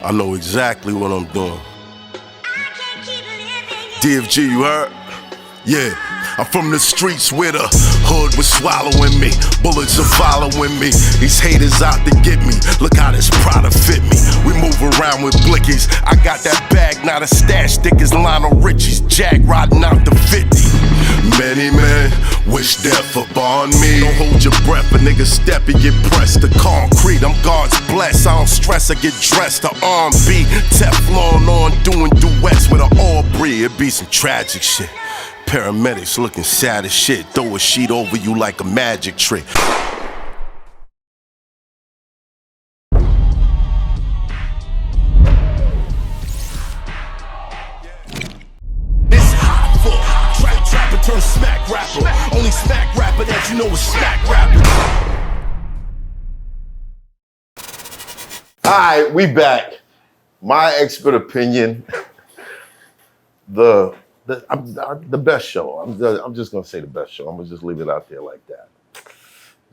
I know exactly what I'm doing. DFG, you heard? Yeah, I'm from the streets where the hood was swallowing me. Bullets are following me. These haters out to get me. Look how this Prada fit me. We move around with blickies. I got that bag, not a stash. Thick as Lionel Richie's. Jack riding out the 50. Many men wish death upon me. Don't hold your breath, a nigga step and get pressed to concrete. I'm God's blessed. I don't stress, I get dressed to R&B. Teflon on, doing duets with an Aubrey. It be some tragic shit. Paramedics looking sad as shit. Throw a sheet over you like a magic trick. It's Hoffa. Trapper turn smack rapper. Only smack rapper that you know is smack rapper. Alright, we back. My expert opinion. The best show. I'm just gonna say the best show. I'm gonna just leave it out there like that.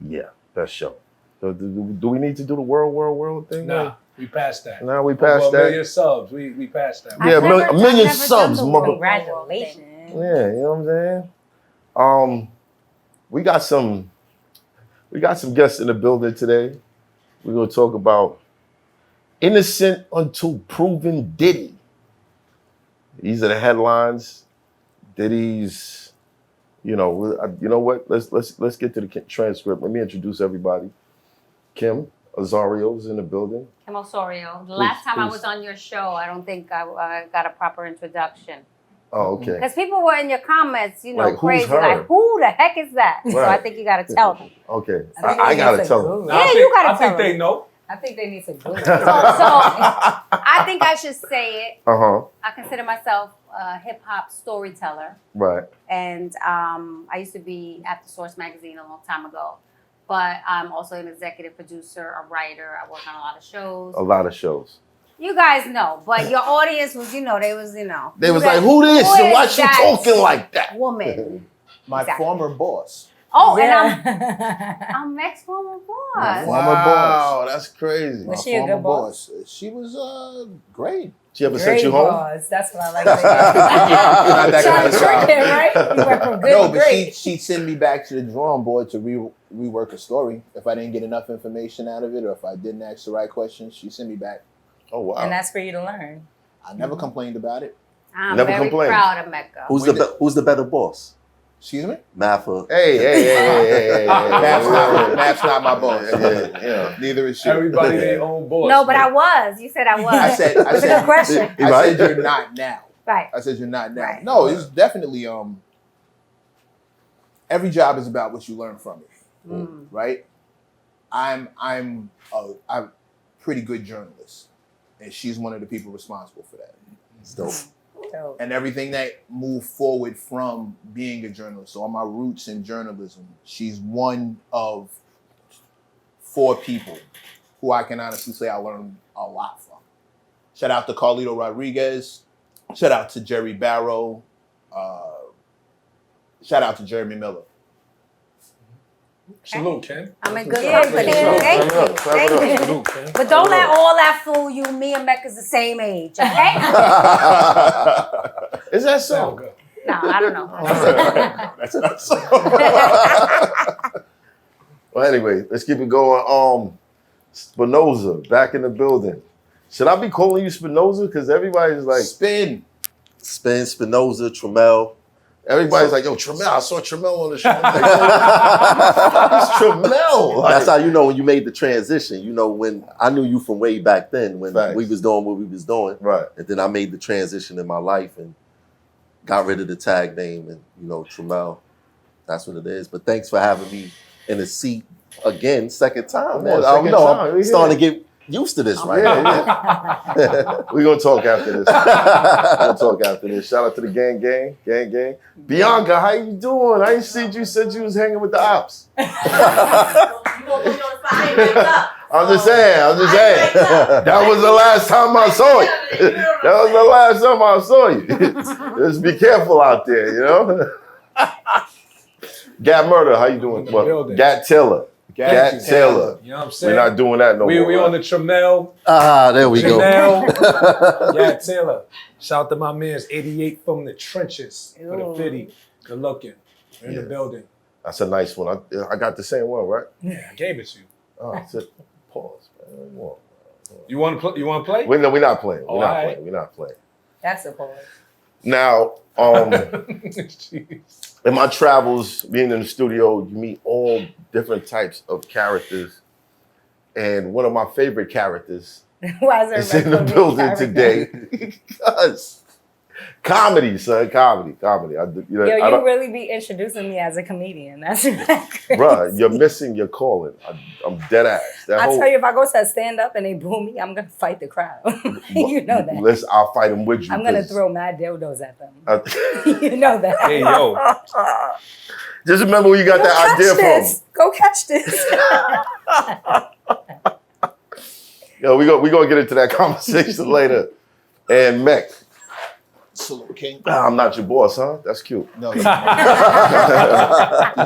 Yeah, best show. Do we need to do the world thing? Nah, we passed that. Nah, we passed that. 1 million subs. We passed that. Yeah, a million subs, mother. Congratulations. Yeah, you know what I'm saying? We got some guests in the building today. We're gonna talk about innocent until proven Diddy. These are the headlines. Diddy's, you know what? Let's get to the transcript. Let me introduce everybody. Kim OSORIO's in the building. Kim OSORIO. The last time I was on your show, I don't think I got a proper introduction. Oh, okay. Because people were in your comments, you know, Like, who's crazy. her? Like, who the heck is that? Right. So I think you got to tell them. Okay, I gotta tell them. Yeah, you got to tell them. I think they know. I think they need some good. So I think I should say it. Uh-huh. I consider myself a hip-hop storyteller. Right. And I used to be at The Source magazine a long time ago. But I'm also an executive producer, a writer. I work on a lot of shows. A lot of shows. You guys know, but your audience was, they was like, who this? And why she talking like that? Woman. My former boss. Oh, Yeah. and I'm MECC's former boss. My former boss. Wow, that's crazy. Was My she a former good boss? She was great. She ever sent you home? Boss. That's what I like to hear. Not that kind of Trick job. him, right? You went from good No, to but great. she'd send me back to the drawing board to rework a story. If I didn't get enough information out of it, or if I didn't ask the right questions, she'd send me back. Oh, wow. And that's for you to learn. I never complained about it. I'm Never very complained. proud of Mecca. Who's the better boss? Excuse me? MATHHOFFA. Hey. Math's not my boss. Yeah. Neither is she. Everybody their own boss. No, but I was. You said I was. I said, It's a good question. I said you're not now. Right. I said you're not now. Right. No, it's definitely every job is about what you learn from it. Right? I'm a pretty good journalist, and she's one of the people responsible for that. It's dope. And everything that moved forward from being a journalist. So all my roots in journalism, she's one of 4 people who I can honestly say I learned a lot from. Shout out to Carlito Rodriguez. Shout out to Jerry Barrow. Shout out to Jeremy Miller. Salute, Ken. I'm in good Yeah, company. yeah. Thank you. Clap it up. Salute, Ken. But don't let all that fool you. Me and Mecca's the same age, okay? Is that Sound so? good. No, I don't know. That's not so. Well, anyway, let's keep it going. SPINOZO, back in the building. Should I be calling you SPINOZO? Because everybody's like... Spin. SPINOZO, Tramel. Everybody's like, yo, Tramel. I saw Tramel on the show. I'm like, it's Tramel. Like, That's how you know when you made the transition. You know, when I knew you from way back then when Facts. we was doing what we was doing. right. And then I made the transition in my life and got rid of the tag name and, Tramel. That's what it is. But thanks for having me in the seat again, second time, man. I don't know. I'm starting to get used to this right now. We're going to talk after this. Shout out to the gang. Bianca, how you doing? I ain't seen you since you was hanging with the ops. I'm just saying. That was the last time I saw you. Just be careful out there, Gat Murder, how you doing? Building. Gat Taylor. Gat Taylor. You know what I'm saying? We're not doing that no more. We on the Tremel. There we go. Tremel. Gat Taylor. Shout out to my man's 88 from the trenches for the Ooh. 50. Good looking. We're in the building. That's a nice one. I got the same one, right? Yeah, I gave it to you. Oh, it's a pause, man. You want to play? You want to play? We're not playing. Oh, We're not all right. playing. We're not playing. That's a pause. Now, Jeez. in my travels, being in the studio, you meet all different types of characters. And one of my favorite characters Why is is in the building today. Because comedy, son, comedy. Yo, you really be introducing me as a comedian. That's crazy. Bruh, you're missing your calling. I'm dead ass. That I tell you, if I go to a stand up and they boo me, I'm gonna fight the crowd. You know that. I'll fight them with you. I'm gonna throw mad dildos at them. Uh, You know that. Hey, yo. Just remember where you got that idea this. Go catch this. from. Yo, we gonna get into that conversation later. And MECC, Salute, King. I'm not your boss, huh? That's cute. No. Did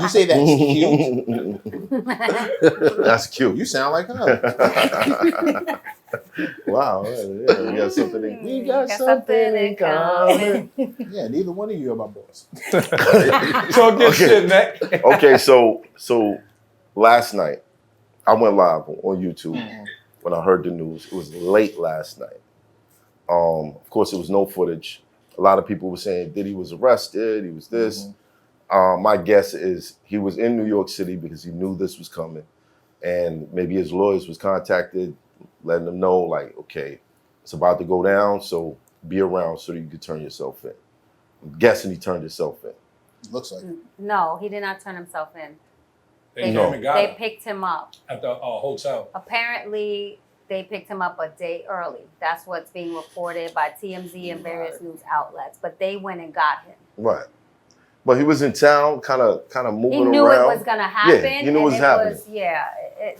you say that's cute? That's cute. You sound like her. Wow, yeah, we got something in, we got Got something in common. Yeah, neither one of you are my boss. Talk your Okay. shit, Mac. Okay, so last night I went live on YouTube when I heard the news. It was late last night. Of course, there was no footage. A lot of people were saying Diddy was arrested. He was this. My guess is he was in New York City because he knew this was coming, and maybe his lawyers was contacted, letting them know, like, okay, it's about to go down, so be around so that you can turn yourself in. I'm guessing he turned himself in. Looks like. No, he did not turn himself in. They No. came and got They him picked him up. at the hotel. Apparently, they picked him up a day early. That's what's being reported by TMZ and various news outlets. But they went and got him. Right. But he was in town, kind of moving He knew around. it was gonna happen. Yeah, he knew it was happening.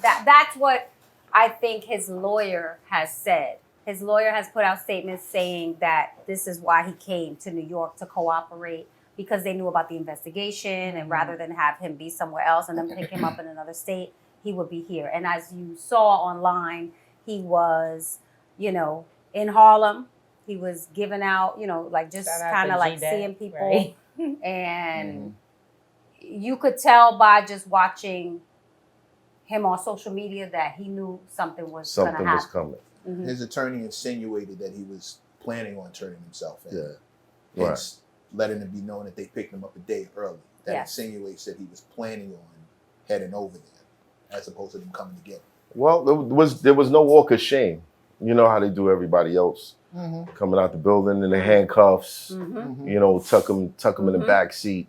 That's what I think his lawyer has said. His lawyer has put out statements saying that this is why he came to New York to cooperate, because they knew about the investigation, and rather than have him be somewhere else and then pick him up in another state, he would be here. And as you saw online, he was, in Harlem. He was giving out, like just Shout out kind to of like G-Day, seeing people. right? And you could tell by just watching him on social media that he knew something was going to Something was happen. coming. His attorney insinuated that he was planning on turning himself in. Yeah. Hence, letting it be known that they picked him up a day early. That Yes. insinuates that he was planning on heading over there, as opposed to them coming to get him. Well, there was no walk of shame. You know how they do everybody else. Coming out the building in the handcuffs, tuck them in the back seat.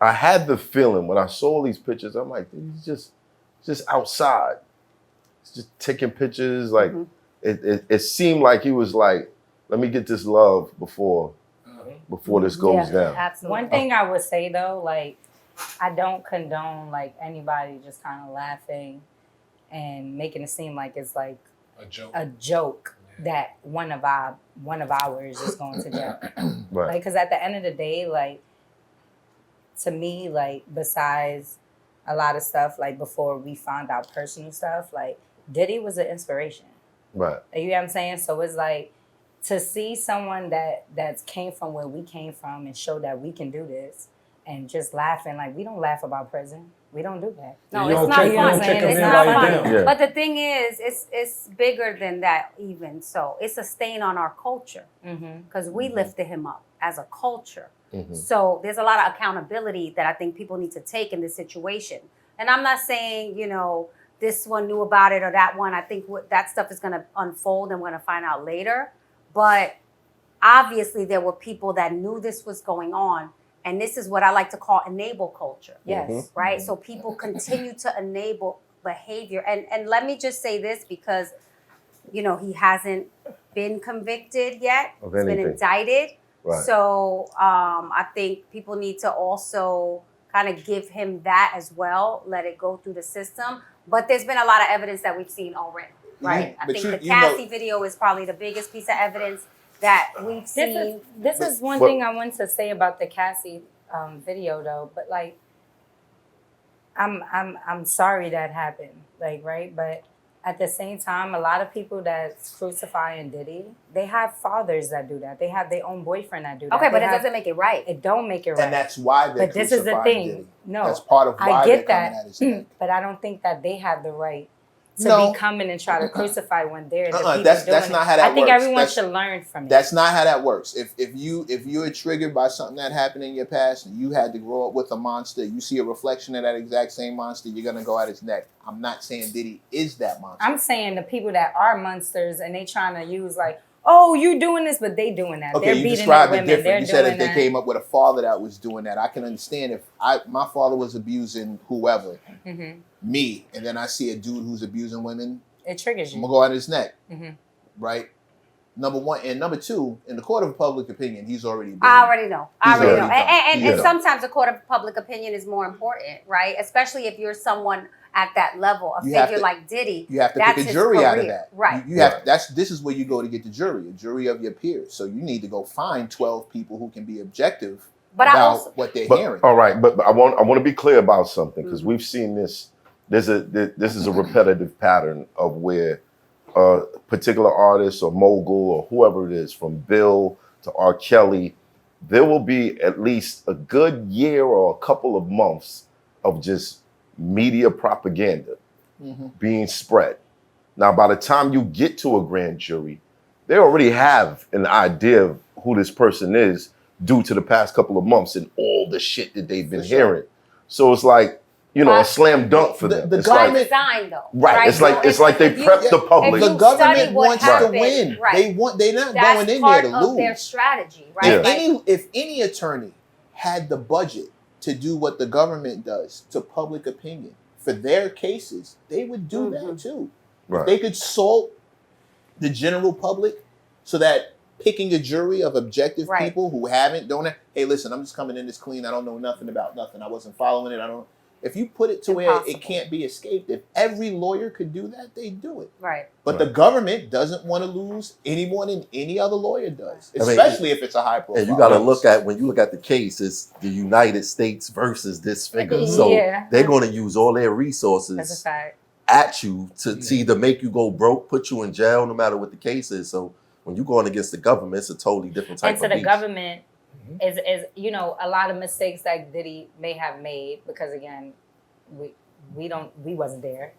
I had the feeling when I saw all these pictures, I'm like, he's just outside. He's just taking pictures. Like it seemed like he was like, let me get this love before this goes down. Absolutely. One thing I would say though, like, I don't condone like anybody just kind of laughing and making it seem like it's like A joke. that one of ours is going to jail. Right. Like, because at the end of the day, like, to me, like, besides a lot of stuff, like, before we found out personal stuff, like, Diddy was an inspiration. Right. You know what I'm saying? So it's like, to see someone that came from where we came from and show that we can do this and just laughing, like, we don't laugh about prison. We don't do that. No, You it's don't not check- you don't funny. check 'em It's in not while you funny. down. Yeah. But the thing is, it's bigger than that even. So it's a stain on our culture because we lifted him up as a culture. So there's a lot of accountability that I think people need to take in this situation. And I'm not saying, this one knew about it or that one. I think that stuff is going to unfold and we're going to find out later. But obviously there were people that knew this was going on. And this is what I like to call enable culture. Yes. Right? So people continue to enable behavior. And let me just say this because, he hasn't been convicted yet. Of He's been anything. indicted. Right. So I think people need to also kind of give him that as well, let it go through the system. But there's been a lot of evidence that we've seen already. Right? I but think you- the you know- Cassie video is probably the biggest piece of evidence that we've seen. This is one But- thing I want to say about the Cassie video, though. But like, I'm sorry that happened, like, right? But at the same time, a lot of people that's crucifying Diddy, they have fathers that do that. They have their own boyfriend that do that. Okay, but They it have- doesn't make it right. It don't make it right. And that's why they're But this is the crucifying thing. Diddy. No, That's part of why I they're get coming that, at his neck. but I don't think that they have the right to No. be coming and try to crucify when they're the people That's doing not it. how that I think works. everyone That's- should learn from it. That's not how that works. If you're triggered by something that happened in your past and you had to grow up with a monster, you see a reflection of that exact same monster, you're gonna go at his neck. I'm not saying Diddy is that monster. I'm saying the people that are monsters and they trying to use like, oh, you doing this, but they doing that. Okay, They're you beating described their it women. different. They're You said doing if they that. came up with a father that was doing that, I can understand if my father was abusing whoever, me, and then I see a dude who's abusing women, It triggers I'm you. gonna go at his neck, Mhm. right? Number one, and number two, in the court of public opinion, he's already been. I already know. I He's already know. already done. And Yeah. sometimes a court of public opinion is more important, right? Especially if you're someone at that level, a You have figure to- like Diddy. You have to That's pick a his jury out of career. that. Right. You have this is where you go to get the jury of your peers. So you need to go find 12 people who can be objective But I about also, what they're But, hearing. all right, but I want to be clear about something because we've seen this. This is a repetitive pattern of where a particular artist or mogul or whoever it is, from Bill to R. Kelly, there will be at least a good year or a couple of months of just media propaganda being spread. Now, by the time you get to a grand jury, they already have an idea of who this person is due to the past couple of months and all the shit that they've been hearing. So it's like, you know, a slam dunk for them. the It's by like, design though. right. It's like they if you- prep the public. if The you government study what wants happened, to win. right. They're not That's going in part there to of lose. their strategy, right? Yeah. Like, If any attorney had the budget to do what the government does to public opinion for their cases, they would do that too. Right. They could salt the general public so that picking a jury of objective Right. people who don't have, hey, listen, I'm just coming in this clean. I don't know nothing about nothing. I wasn't following it. If you put it to where Impossible. it can't be escaped, if every lawyer could do that, they do it. right. But the government doesn't want to lose any more than any other lawyer does, I mean, especially if it's a high profile. And you got to look at, when you look at the case, it's the United States versus this figure. So Yeah. they're going to use all their That's a resources fact. at you to either make you go broke, put you in jail, no matter what the case is. So when you're going against the government, it's a totally different type And of to the beast. government is you know, a lot of mistakes that Diddy may have made because again, we wasn't there.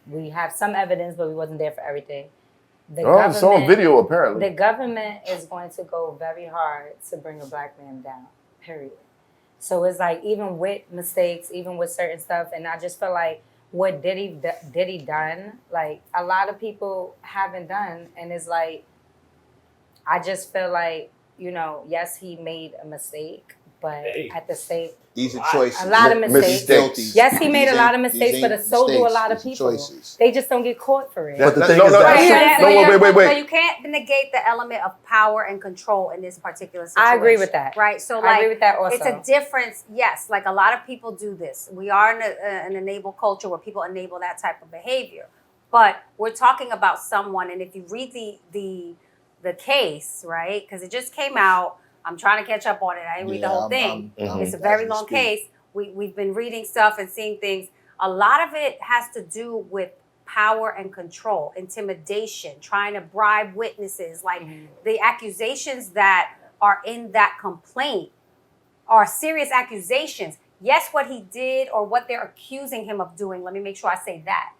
We have some evidence, but we wasn't there for everything. The Oh, it's on video apparently. The government is going to go very hard to bring a black man down, period. So it's like, even with mistakes, even with certain stuff, and I just feel like what Diddy done, like a lot of people haven't done, and it's like, I just feel like, you know, yes, he made a mistake, but at the same, These are choices. a lot of mistakes. Mistakes. Yes, he made a These lot of ain't- mistakes, these but ain't so do a mistakes, lot of these are people. choices. They just don't get caught for it. But the That- thing no, is no, that that's- But no, wait. but you can't negate the element of power and control in this particular situation. I agree with that. Right? So, I agree with that also. it's a difference. Yes, like a lot of people do this. We are in an enable culture where people enable that type of behavior. But we're talking about someone, and if you read the case, right? Because it just came out. I'm trying to catch up on it. I didn't read the whole thing. It's a very long case. We've been reading stuff and seeing things. A lot of it has to do with power and control, intimidation, trying to bribe witnesses. Like the accusations that are in that complaint are serious accusations. Yes, what he did or what they're accusing him of doing, let me make sure I say that.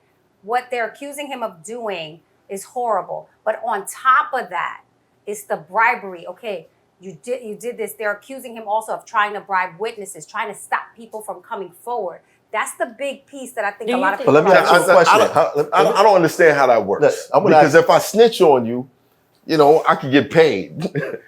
What they're accusing him of doing is horrible. But on top of that, it's the bribery. Okay, you did this. They're accusing him also of trying to bribe witnesses, trying to stop people from coming forward. That's the big piece that I think Do a you lot of think- But let me people ask you a question. I don't understand how that works. Look, I'm gonna Because if I snitch on you, you know, I could get paid.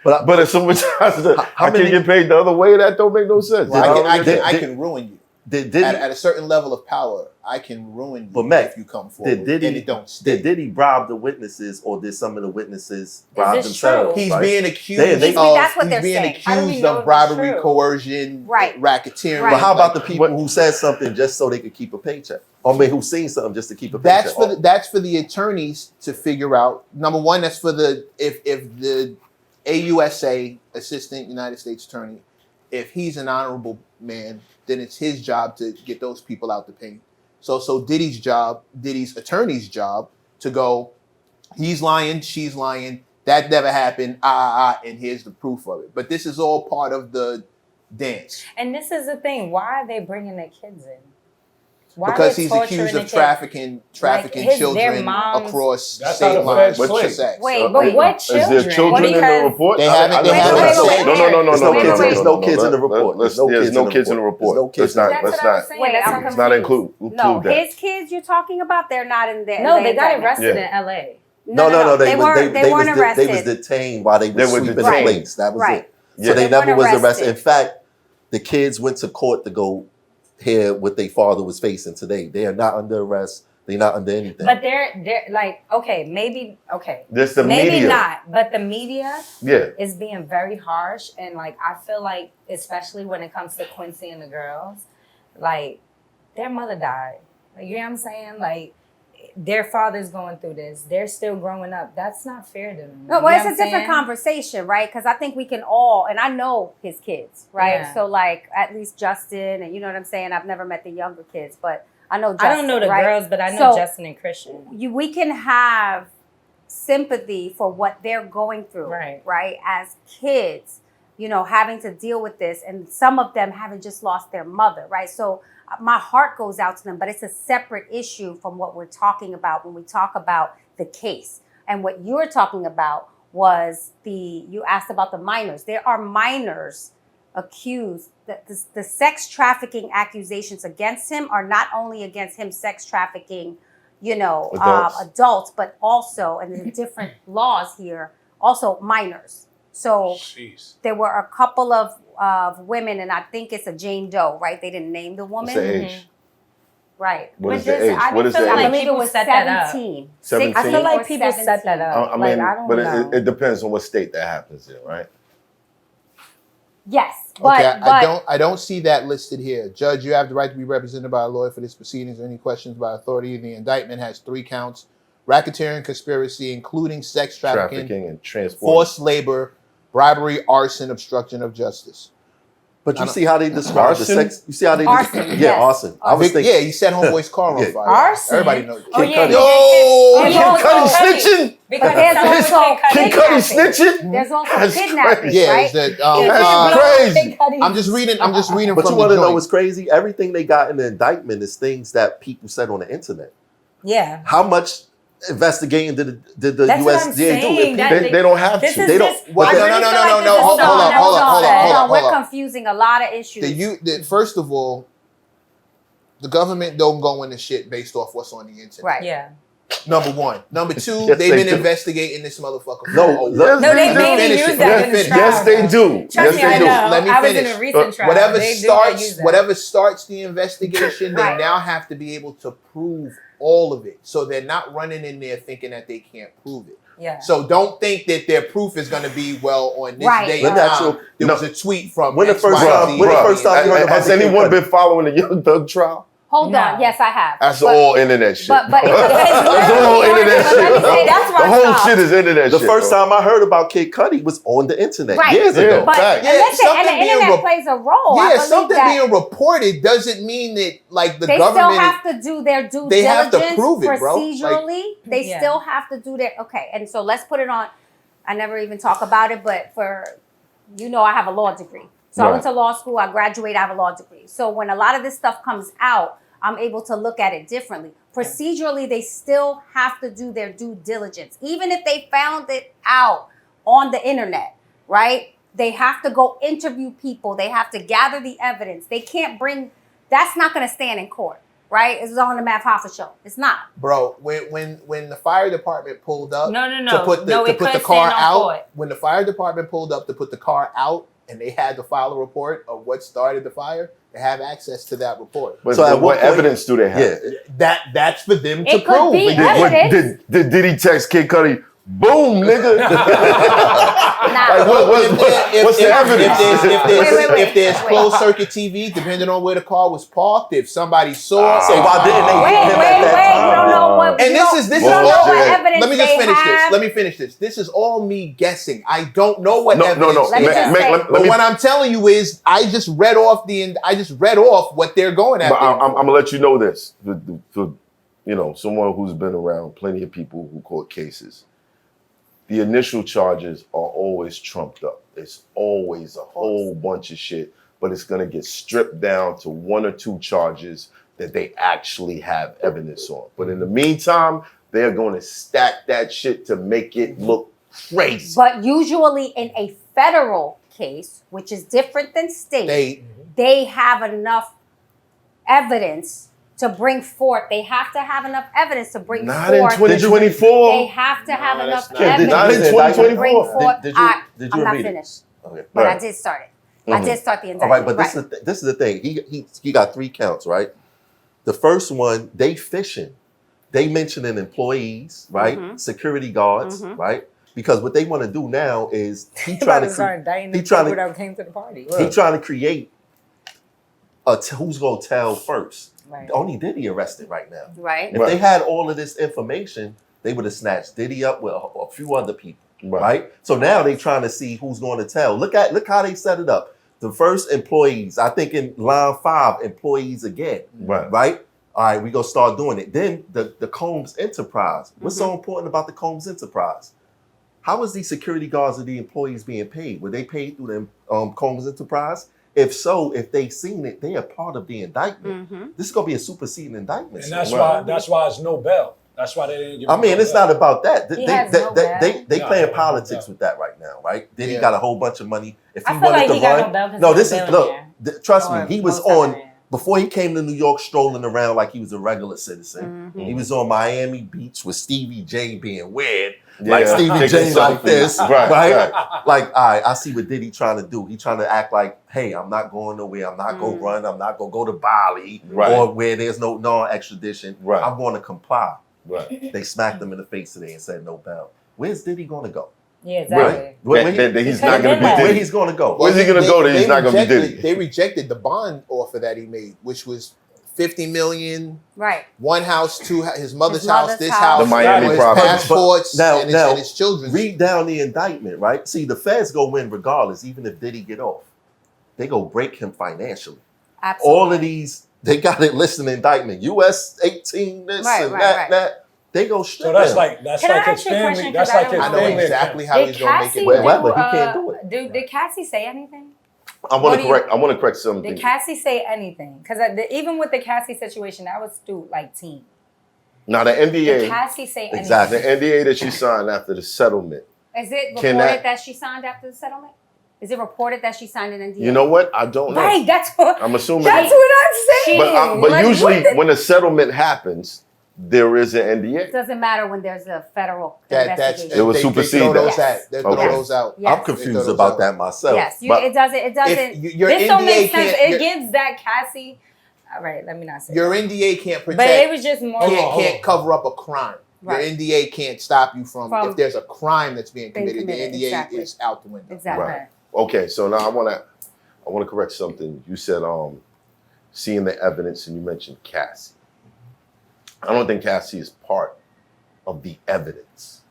but if someone tries to, How I many- can get paid the other way, that don't make no sense. Well, I Did- can ruin you. Did At a certain level of power, I can ruin you But Mac, if you come forward. did Diddy, and it don't stick. did Diddy bribe the witnesses, or did some of the witnesses bribe this themselves? true? He's right? being accused They- of, That's what he's they're being saying. How do we accused know of if bribery, it's true? coercion, Right. racketeering. Right. But how about the Like, people who said something just so they could keep a paycheck? Or maybe who seen something just to keep a That's paycheck? that's for the attorneys to figure out. Number one, that's for the if the AUSA, Assistant United States Attorney, if he's an honorable man, then it's his job to get those people out the pain. So Diddy's attorney's job to go, he's lying, she's lying, that never happened, and here's the proof of it. But this is all part of the dance. And this is the thing. Why are they bringing their kids in? Why Because are they he's torturing accused the of kids? trafficking their children moms- across That's state how the lines feds for play. sex. Wait, But what Is children? there children in the Because- report? They haven't- I they never haven't heard said- that. No. There's no kids in the report. There's There's no kids in the report. There's no kids Let's in the not. That's Let's what I was not. saying. Wait, That's I'm what Let's not include No, that. his kids you're talking about, they're not in there. No, they got indictment. arrested Yeah. in LA. No. They weren't arrested. was detained while they were They were sweeping the detained. place. That was Right. it. Yeah. So they They never weren't was arrested. arrested. In fact, the kids went to court to go hear what their father was facing today. They are not under arrest. They're not under anything. But they're like, maybe This the maybe media. not. But the media Yeah. is being very harsh, and like I feel like, especially when it comes to Quincy and the girls, like their mother died. Like, you know what I'm saying? Like their father's going through this. They're still growing up. That's not fair to them. No, You well, know it's what a I'm different saying? conversation, right? Because I think we can all, and I know his kids, right? Yeah. So, like, at least Justin, and you know what I'm saying? I've never met the younger kids, but I know Justin, I don't know the right? girls, but I know So, Justin and Christian. we can have sympathy for what they're going through, Right. As kids, you know, having to deal with this, and some of them having just lost their mother, right? So my heart goes out to them, but it's a separate issue from what we're talking about when we talk about the case. And what you're talking about was you asked about the minors. There are minors accused. The sex trafficking accusations against him are not only against him sex trafficking, you know, adults, but also, and there's different laws here, also minors. So Jeez. there were a couple of women, and I think it's a Jane Doe, right? They didn't name the woman. What's the age? Right. What But is the this- age? I What is feel the I like age? believe it people was set that up. 17. 17? I feel like or people set that 17. up. I mean, like, I don't but know. it depends on what state that happens in, right? Yes, but, Okay, but I don't see that listed here. Judge, you have the right to be represented by a lawyer for this proceedings or any questions by authority. The indictment has 3 counts: racketeering, conspiracy, including sex trafficking, And transport. forced labor, bribery, arson, obstruction of justice. But you see how they describe the Arson? sex. You see how they Arson, yeah, yes. arson. I was thinking, Yeah, he set homeboy's car on Yeah. fire. Arson? Everybody knows. Oh, yeah. Yo, There's Kid also Cudi Cudi. snitching. Because But there's someone also Kid kidnapping. Cudi snitching. there's also That's kidnapping, crazy. Yeah, right? it's that, That's crazy. I'm just reading but from you want the to know joint. what's crazy? Everything they got in the indictment is things that people said on the internet. Yeah. How much investigating did the That's what I'm USDA do? saying, that They don't have This to. is They don't- just, what I they- really No, feel no, like no, this no, is hold so on, hold on, hold on. We're confusing a lot of issues. First of all, the government don't go into shit based off what's on the internet. Right. Yeah. Number one. Number two, Yes, they've they been do. investigating this motherfucker. No, for a look- while. No, they Yes, mainly finish use it. that Let in me the finish. trial. Yes, they do. Trust Yes, me, they I do. know. Let me I was in finish. a recent trial. Whatever They do not use that. whatever starts the investigation, Right. they now have to be able to prove all of it. So they're not running in there thinking that they can't prove it. Yeah. So don't think that their proof is going to be, well, on this Right. day But and that's time, true. there No. was a tweet from When the first XYZ. time- when the first time you heard about Has the Kid anyone Cudi? been following the Young Thug trial? Hold No. on. Yes, I have. That's But- all internet shit. But it That's all internet But let me shit. say, that's The where I whole stopped. shit is internet The shit. first bro. time I heard about Kid Cudi was on the internet Right. years Yeah. ago. But Fact. Yeah, listen, and something the being internet plays a role. I Yeah, believe something that being reported doesn't mean that, like, the they government... still have to do their due They have diligence to prove it, bro. Like- procedurally. They Yeah. still have to do their okay. And so let's put it on. I never even talk about it, but I have a law degree. So I went to law school. I graduated. I have a law degree. So when a lot of this stuff comes out, I'm able to look at it differently. Procedurally, they still have to do their due diligence. Even if they found it out on the internet, right? They have to go interview people. They have to gather the evidence. They can't that's not going to stand in court, right? It's on the MATHHOFFA show. It's not. Bro, when the fire department pulled up No. to put the, No, to it put the couldn't car stand on out, court. when the fire department pulled up to put the car out and they had to file a report of what started the fire, they have access to that report. But So at what what point- evidence do they have? Yeah. That's for them to It could prove. be And evidence. Did he text Kid Cudi? Boom, nigga. Nah. What's the evidence? If there's Wait. closed circuit TV, depending on where the car was parked, if somebody saw, So why didn't they Wait, hit him at that wait. time? We don't know what Bruh. And this is you don't know all. what evidence Let me just they finish this. have. Let me finish this. This is all me guessing. I don't know what No, evidence. no, no. Let me just say- Let But me- what I'm telling you is, I just read off what they're going But after. I'm gonna let you know this. For you know, someone who's been around plenty of people who court cases, the initial charges are always trumped up. It's always a whole bunch of shit, but it's gonna get stripped down to 1 or 2 charges that they actually have evidence on. But in the meantime, they're gonna stack that shit to make it look crazy. But usually in a federal case, which is different than state, they have enough evidence to bring forth. They have to have enough evidence to bring Not in forth. 2024. They have to have enough that's not- not in evidence to 2024. bring forth. Did I'm you not read it? finished, Okay. but I Right. did start it. I did start the All indictment. right, but this is the thing. He got 3 counts, right? The first one, they fishing. They mentioning employees, right? Security guards, right? Because what they want to do now is he trying to start indicting he the trying people to that came to the party. he trying to create who's gonna tell first. Right. Only Diddy arrested right now. Right. If they had all of this information, they would have snatched Diddy up with a few other people, right? So now they trying to see who's going to tell. Look how they set it up. The first employees, I think in line 5, employees again, right? All right, we gonna start doing it. Then the Combs Enterprise. What's so important about the Combs Enterprise? How is these security guards and the employees being paid? Were they paid through the Combs Enterprise? If so, if they seen it, they are part of the indictment. This is gonna be a superseding indictment. And that's why it's no bail. That's why they didn't give I mean, it's not about that. He has no bail. They No, playing no politics bail. with that right now, right? Then he Yeah. got a whole bunch of money. If he I feel wanted like to he got run, no bail 'cause no, he's this a is look. billionaire. Trust me, Or he was on multi-millionaire. before he came to New York, strolling around like he was a regular citizen. He was on Miami Beach with Stevie J being weird, like Yeah. Stevie J Taking like selfies. this, Right, right? right. Like, all right, I see what Diddy trying to do. He trying to act like, hey, I'm not going nowhere. I'm not going to run. I'm not going to go to Bali Right. or where there's no non-extradition. Right. I'm going to comply. Right. They smacked him in the face today and said no bail. Where's Diddy going to go? Yeah, exactly. Right. Where He's not gonna be where Diddy. he's going to go? Where's he gonna go that he's They not gonna be rejected- Diddy? They rejected the bond offer that he made, which was 50 million, Right. one house, his mother's His house, mother's this house. house, The Miami his property. passports, Now- and now, his children's. Read down the indictment, right? See, the feds go win regardless, even if Diddy get off. They go break him financially. Absolutely. All of these, they got it listed in the indictment. US 18, this Right, and right, that, right. that. They go strip So that's him. like Can I his ask you a family. question? That's 'Cause I like his don't I know family. exactly how Did he's gonna make Cassie it. Well, work. but he can't do it. Did Cassie say anything? I want to correct something. Did Cassie say anything? Because even with the Cassie situation, that was through like teen. Now the Did NDA, Cassie say anything? Exactly. the NDA that she signed after the settlement. Is it Can reported that- that she signed after the settlement? Is it reported that she signed an NDA? You know what? I don't know. Right, that's what I'm assuming. I'm saying. But Like, usually what the- when a settlement happens, there is an It NDA. doesn't matter when there's a federal That's investigation. It was they superseded. throw those Yes. out. They throw Okay. those out. Yes. I'm They confused throw those about out. that myself. Yes, But it doesn't. It doesn't. If your This NDA don't make sense. can't, It gives that Cassie. All right, let me not say. your that. NDA can't protect. But it was just more. can't cover up a crime. Right. Your NDA can't stop you from if there's a crime that's being Being committed. The committed, NDA exactly. is out the window. Exactly. Right. Okay, so now I want to correct something. You said seeing the evidence, and you mentioned Cassie. I don't think Cassie is part of the evidence.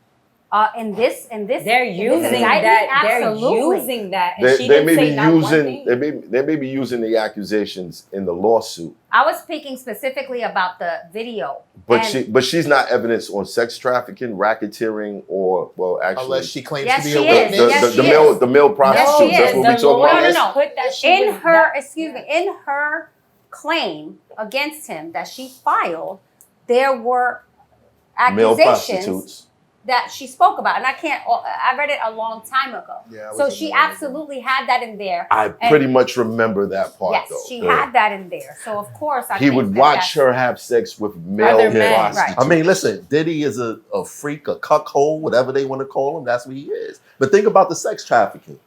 In this, They're in this using indictment, that. They're absolutely. using that. And They, she they didn't may say be not one using thing. they may be using the accusations in the lawsuit, I was speaking specifically about the video. but And- she's not evidence on sex trafficking, racketeering, or actually Unless she claims Yes, to be she a is. witness. Yes, the she male is. the male prostitutes. she That's is. what we The talking about. lawyers No, no, no. put that she in was her, that- excuse me, in her claim against him that she filed, there were Male accusations prostitutes. that she spoke about, and I read it a long time ago. Yeah, I So was she in there. absolutely had that in there. I pretty much remember that part Yes, though. she Yeah. had that in there. So of course, I He think would that watch that's- her have sex with male Other men, right. prostitutes. I mean, listen, Diddy is a freak, a cuckold, whatever they want to call him. That's what he is. But think about the sex trafficking.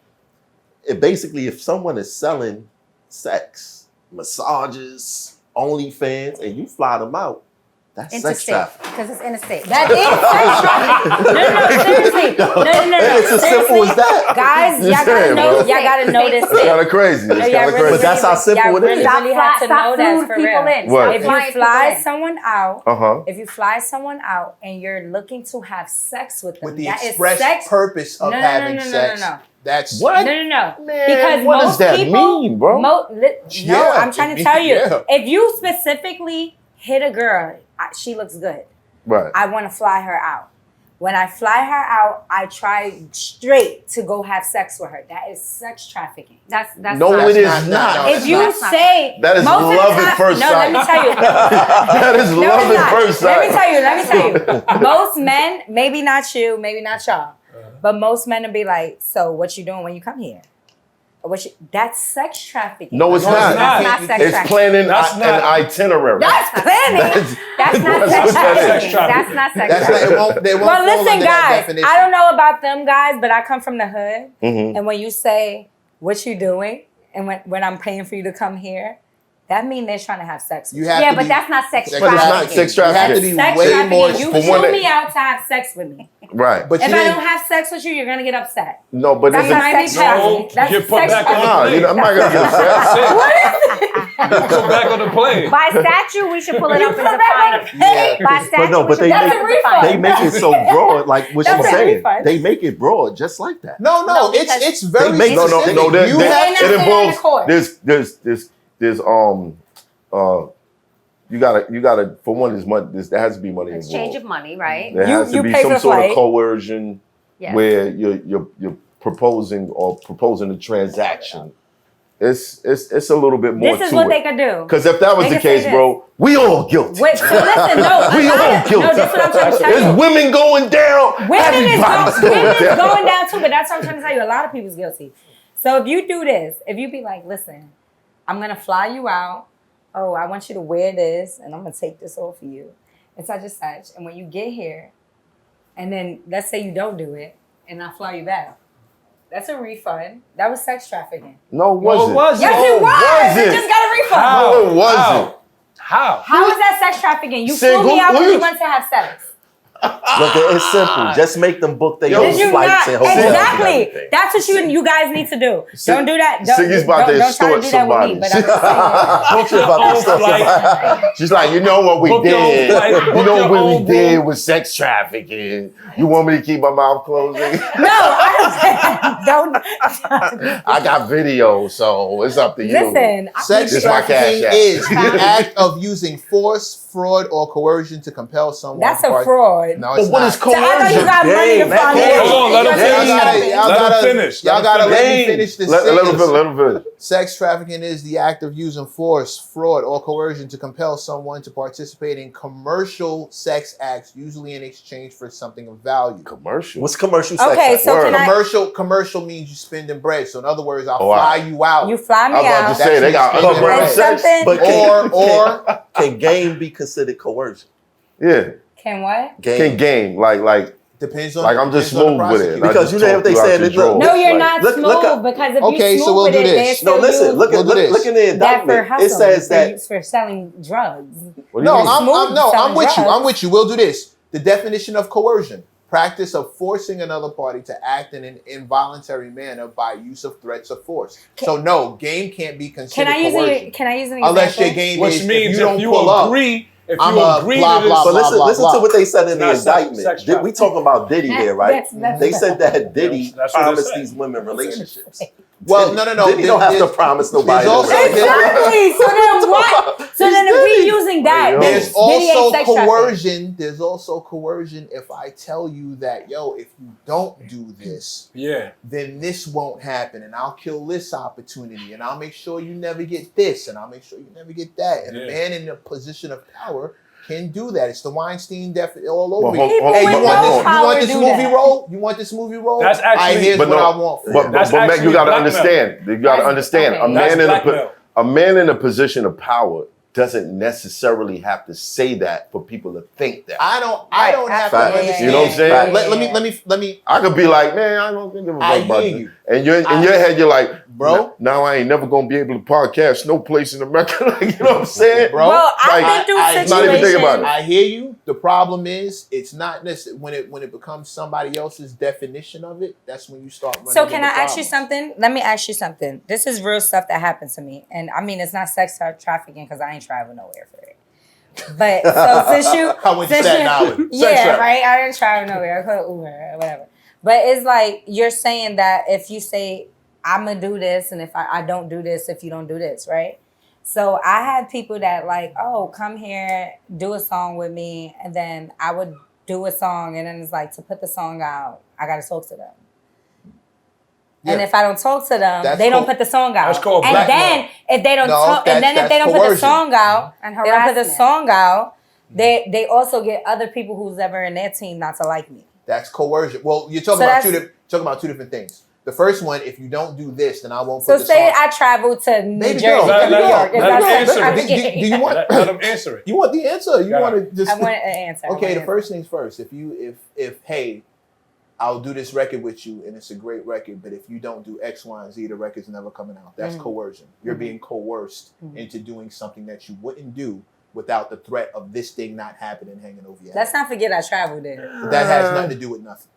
It basically, if someone is selling sex, massages, OnlyFans, and you fly them out, that's sex Interstate, trafficking. because it's interstate. That is sex trafficking. No, seriously. seriously. No. It's as simple Seriously. as that. Guys, y'all Just gotta saying, know. bro. Y'all gotta know this. It's kind of crazy. It's No, y'all kind of really, crazy. But that's how simple y'all it is. really, Stop really have to know that flying for people real. in. What? Stop If you flying fly people in. someone out, Uh-huh. if you fly someone out and you're looking to have sex with them, With the that is express sex. purpose of No, having no. sex. That's What? No. Man, Because what does most that people, mean, bro? No, Yeah, I'm trying to tell you. yeah. If you specifically hit a girl, she looks good. Right. I want to fly her out. When I fly her out, I try straight to go have sex with her. That is sex trafficking. That's No, not- it is not- not. no, If you That's not- say That is most of the love at time- first no, sight. let me tell you. That is No, love it's at not. first sight. Let me tell you. Most men, maybe not you, maybe not y'all, but most men will be like, so what you doing when you come here? That's sex trafficking. No, it's No, it's not. not. That's not sex It's trafficking. planning That's an not- itinerary. That's planning. That's not That's sex what that is. trafficking. Trafficking. That's not sex That's trafficking. not, they won't Well, fall listen, under that guys. definition. I don't know about them guys, but I come from the hood. Mhm. And when you say what you doing, and when I'm paying for you to come here, that means they're trying to have sex with You you. have Yeah, to but be, that's not sex But But it's not trafficking. sex You have to trafficking. be Sex way trafficking. more. You for flew one me out to have sex with me. Right. But If you I didn't. don't have sex with you, you're gonna get upset. No, but That's it's not sex trafficking. No, That's get put sex back on the trafficking. Nah, plane. you know, I'm not gonna get upset. Go back on the plane. By statute, we should pull it You up and put define back it. on the plane. By statute, no, we but should they pull it make- up and define They it. make it so broad, like what That's she's a saying. refund. They make it broad, just like that. No, No, it's because- it's very They make- No, specific. there, You there- have not it say that in involves court. there's you gotta for one there's money there has to be money Exchange of involved. money, right? There has You to be pay some for the sort of flight. coercion Yes. where you're proposing a transaction. It's a little bit more This is to what it. they could do. Because if that was They the could say case, bro, we all guilty. Wait, so listen, no. We all guilty. No, this is what I'm trying to tell There's you. women going down. Women is Everybody's going down too, but that's what I'm trying to tell you. A lot of people's guilty. So if you do this, if you be like, listen, I'm gonna fly you out. Oh, I want you to wear this, and I'm gonna take this off of you, and such and such. And when you get here, and then let's say you don't do it, and I fly you back. That's a refund. That was sex trafficking. No, it wasn't. was Yes, it was. It just got a refund. How? No, it wasn't. How? How is that sex trafficking? You Say, flew me who- out who because you- you want to have sex. Look, it's simple. Just make them book their Yo, own Did you flights not? and hotels and Exactly. everything. That's what you guys need to do. Sig- Don't do that. Don't, Siggy's about to don't try to extort do that with me. somebody. But I'm just saying. Don't you about Own this stuff. flight. She's like, you know what we Book your own did? flight, You book know your what we own did room. with sex trafficking? You want me to keep my mouth closed? No, I don't. I got video, so it's up to you. Listen, Sex This is my trafficking cash app. is the act of using force, fraud, or coercion to compel someone. that's to a part- fraud. No, But it's what not. is So I thought you coercion? got money to Game, that fund game. it. Hold on, let him It finish. doesn't Y'all happen. gotta, y'all Let him gotta, finish. y'all Let him gotta let me finish. finish this Let him sentence. let him finish. Sex trafficking is the act of using force, fraud, or coercion to compel someone to participate in commercial sex acts, usually in exchange for something of value. Commercial. What's commercial sex? Okay, act? so Word. can I? Commercial means you spending bread. So in other words, I'll Oh, fly wow. you out. You fly me I was about to out. say they got That's underground It's sex. something. But or can game be considered coercion? Yeah, Can what? Game. can game like depends on Like, I'm just depends on the smooth with it. prosecutor. Because you know what they said, Look, look, No, you're like- not look- smooth look up- because if Okay, you so smooth we'll with do it, this. they're No, still listen. used Look We'll at do this. look in the that for indictment. hustle. It says They're that used for selling drugs. What do you No, mean? I'm with you. Selling I'm with drugs. you. We'll do this. The definition of coercion: practice of forcing another party to act in an involuntary manner by use of threats of force. So no, game can't be considered Can I use coercion. an? Can I use an example? Unless your game Which is means if you don't if you pull up. agree, if I'm you a agree blah, to this, blah, But blah. listen to what they said in the It's not sex indictment. We talking about Diddy here, right? That's- They said that Diddy That's what it promised said. these women relationships. Well, no. Diddy don't have to There's- promise nobody. there's also- Exactly. So then what? So then if we using that, Yo. then There's Diddy ain't also sex trafficking. coercion. There's also coercion if I tell you that, yo, if you don't do this, yeah. then this won't happen, and I'll kill this opportunity, and I'll make sure you never get this, and I'll make sure you never get that. And a Yeah. man in a position of power can do that. It's the Weinstein all Well, over. hold- you. hold- Hey, with you no want this? You power want this do movie that. role? You want this movie role? That's actually- here's But what no, I want. For But, you. That's but Mac, you actually got to blackmail. understand. You got to That's- understand. okay. A That's man blackmail. a man in a position of power doesn't necessarily have to say that for people to think that. I don't have to Facts. understand. You know what I'm saying? Let me. I could be like, man, I don't give a I fuck about hear this. you. And you're in your head, you're like, Bro. now I ain't never gonna be able to podcast no place in America. Like, you know what I'm saying? Bro, Well, I've Like, been through I- situations. not even think about it. I hear you. The problem is, it's not necessarily when it becomes somebody else's definition of it. That's when you start running. So can I into ask you problems. something? Let me ask you something. This is real stuff that happened to me, and I mean it's not sex trafficking because I ain't traveling nowhere for it. But so since you, I went to since Staten you- Island. yeah, Sex traffic. right. I didn't travel nowhere. I call Uber or whatever. But it's like you're saying that if you say I'm gonna do this, and if I don't do this, if you don't do this, right? So I had people that like, oh, come here, do a song with me, and then I would do a song, and then it's like to put the song out, I gotta talk to them. And Yeah. if I don't talk to them, That's they don't called- put the song out. That's called and blackmail. then if they don't No, talk, and then if that's they don't put the coercion. song out, And they don't put the harassment. song out, they also get other people who's ever in their team not to like me. That's coercion. Well, you're talking So about that's- talking about two different things. The first one, if you don't do this, then I won't So put the say song. I travel to New Baby Jersey, girl, let- New let- York. Is let that him answer sex it. trafficking? Do you want? Let them answer it. You want the answer? You Yeah. want to just? I want an answer. Okay, the first things first. If hey, I'll do this record with you, and it's a great record, but if you don't do X, Y, and Z, the record's never coming out. That's coercion. You're being coerced into doing something that you wouldn't do without the threat of this thing not happening hanging over your head. Let's not forget I traveled there. That has nothing to do with nothing.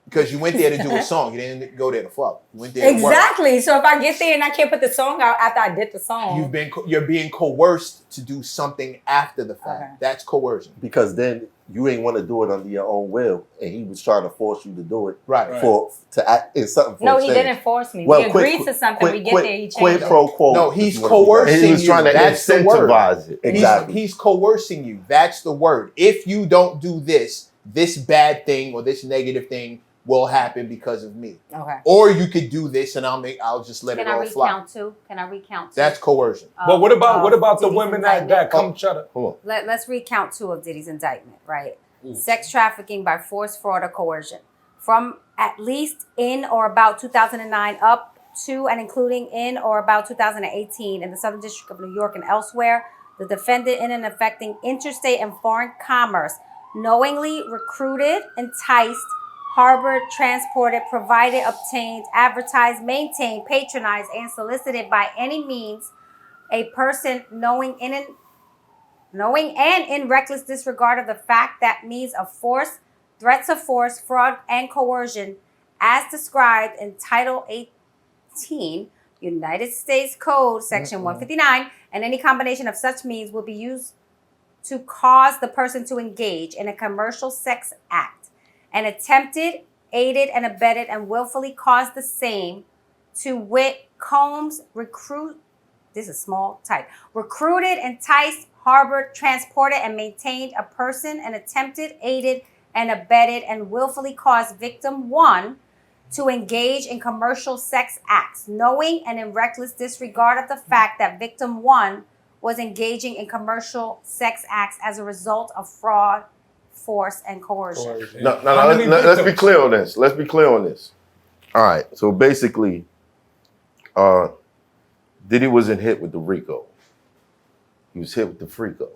Because you went there to do a song. You didn't go there to fuck. You went there to work. Exactly. So if I get there and I can't put the song out after I did the song, You're being coerced to do something after the fact. Okay. That's coercion. Because then you ain't want to do it under your own will, and he was trying to force you to do it Right. to act in something. For no, a he change. didn't force me. Well, we agreed to something. We get there, he quid changed pro it. quo. No, he's is what it is. coercing He was trying to you. That's the word. incentivize it. Exactly. He's coercing you. That's the word. If you don't do this, this bad thing or this negative thing will happen because of me. Okay. Or you could do this and I'll just let Can it I all fly. recount too? Can I recount two? That's coercion. But what about the Diddy's women that indictment? come try to? Hold on. Let's recount two of Diddy's indictment, right? Sex trafficking by force, fraud, or coercion. From at least in or about 2009 up to and including in or about 2018 in the Southern District of New York and elsewhere, the defendant in and affecting interstate and foreign commerce knowingly recruited, enticed, harbored, transported, provided, obtained, advertised, maintained, patronized, and solicited by any means a person knowing and in reckless disregard of the fact that means of force, threats of force, fraud, and coercion as described in Title 18, United States Code, Section 159, and any combination of such means will be used to cause the person to engage in a commercial sex act and attempted, aided, and abetted, and willfully caused the same, to wit, recruited, enticed, harbored, transported, and maintained a person, and attempted, aided, and abetted, and willfully caused victim one to engage in commercial sex acts, knowing and in reckless disregard of the fact that victim one was engaging in commercial sex acts as a result of fraud, force, and coercion. No, How many let's be victims? clear on this. Let's be clear on this. All right. So basically, Diddy wasn't hit with the Rico. He was hit with the Freako.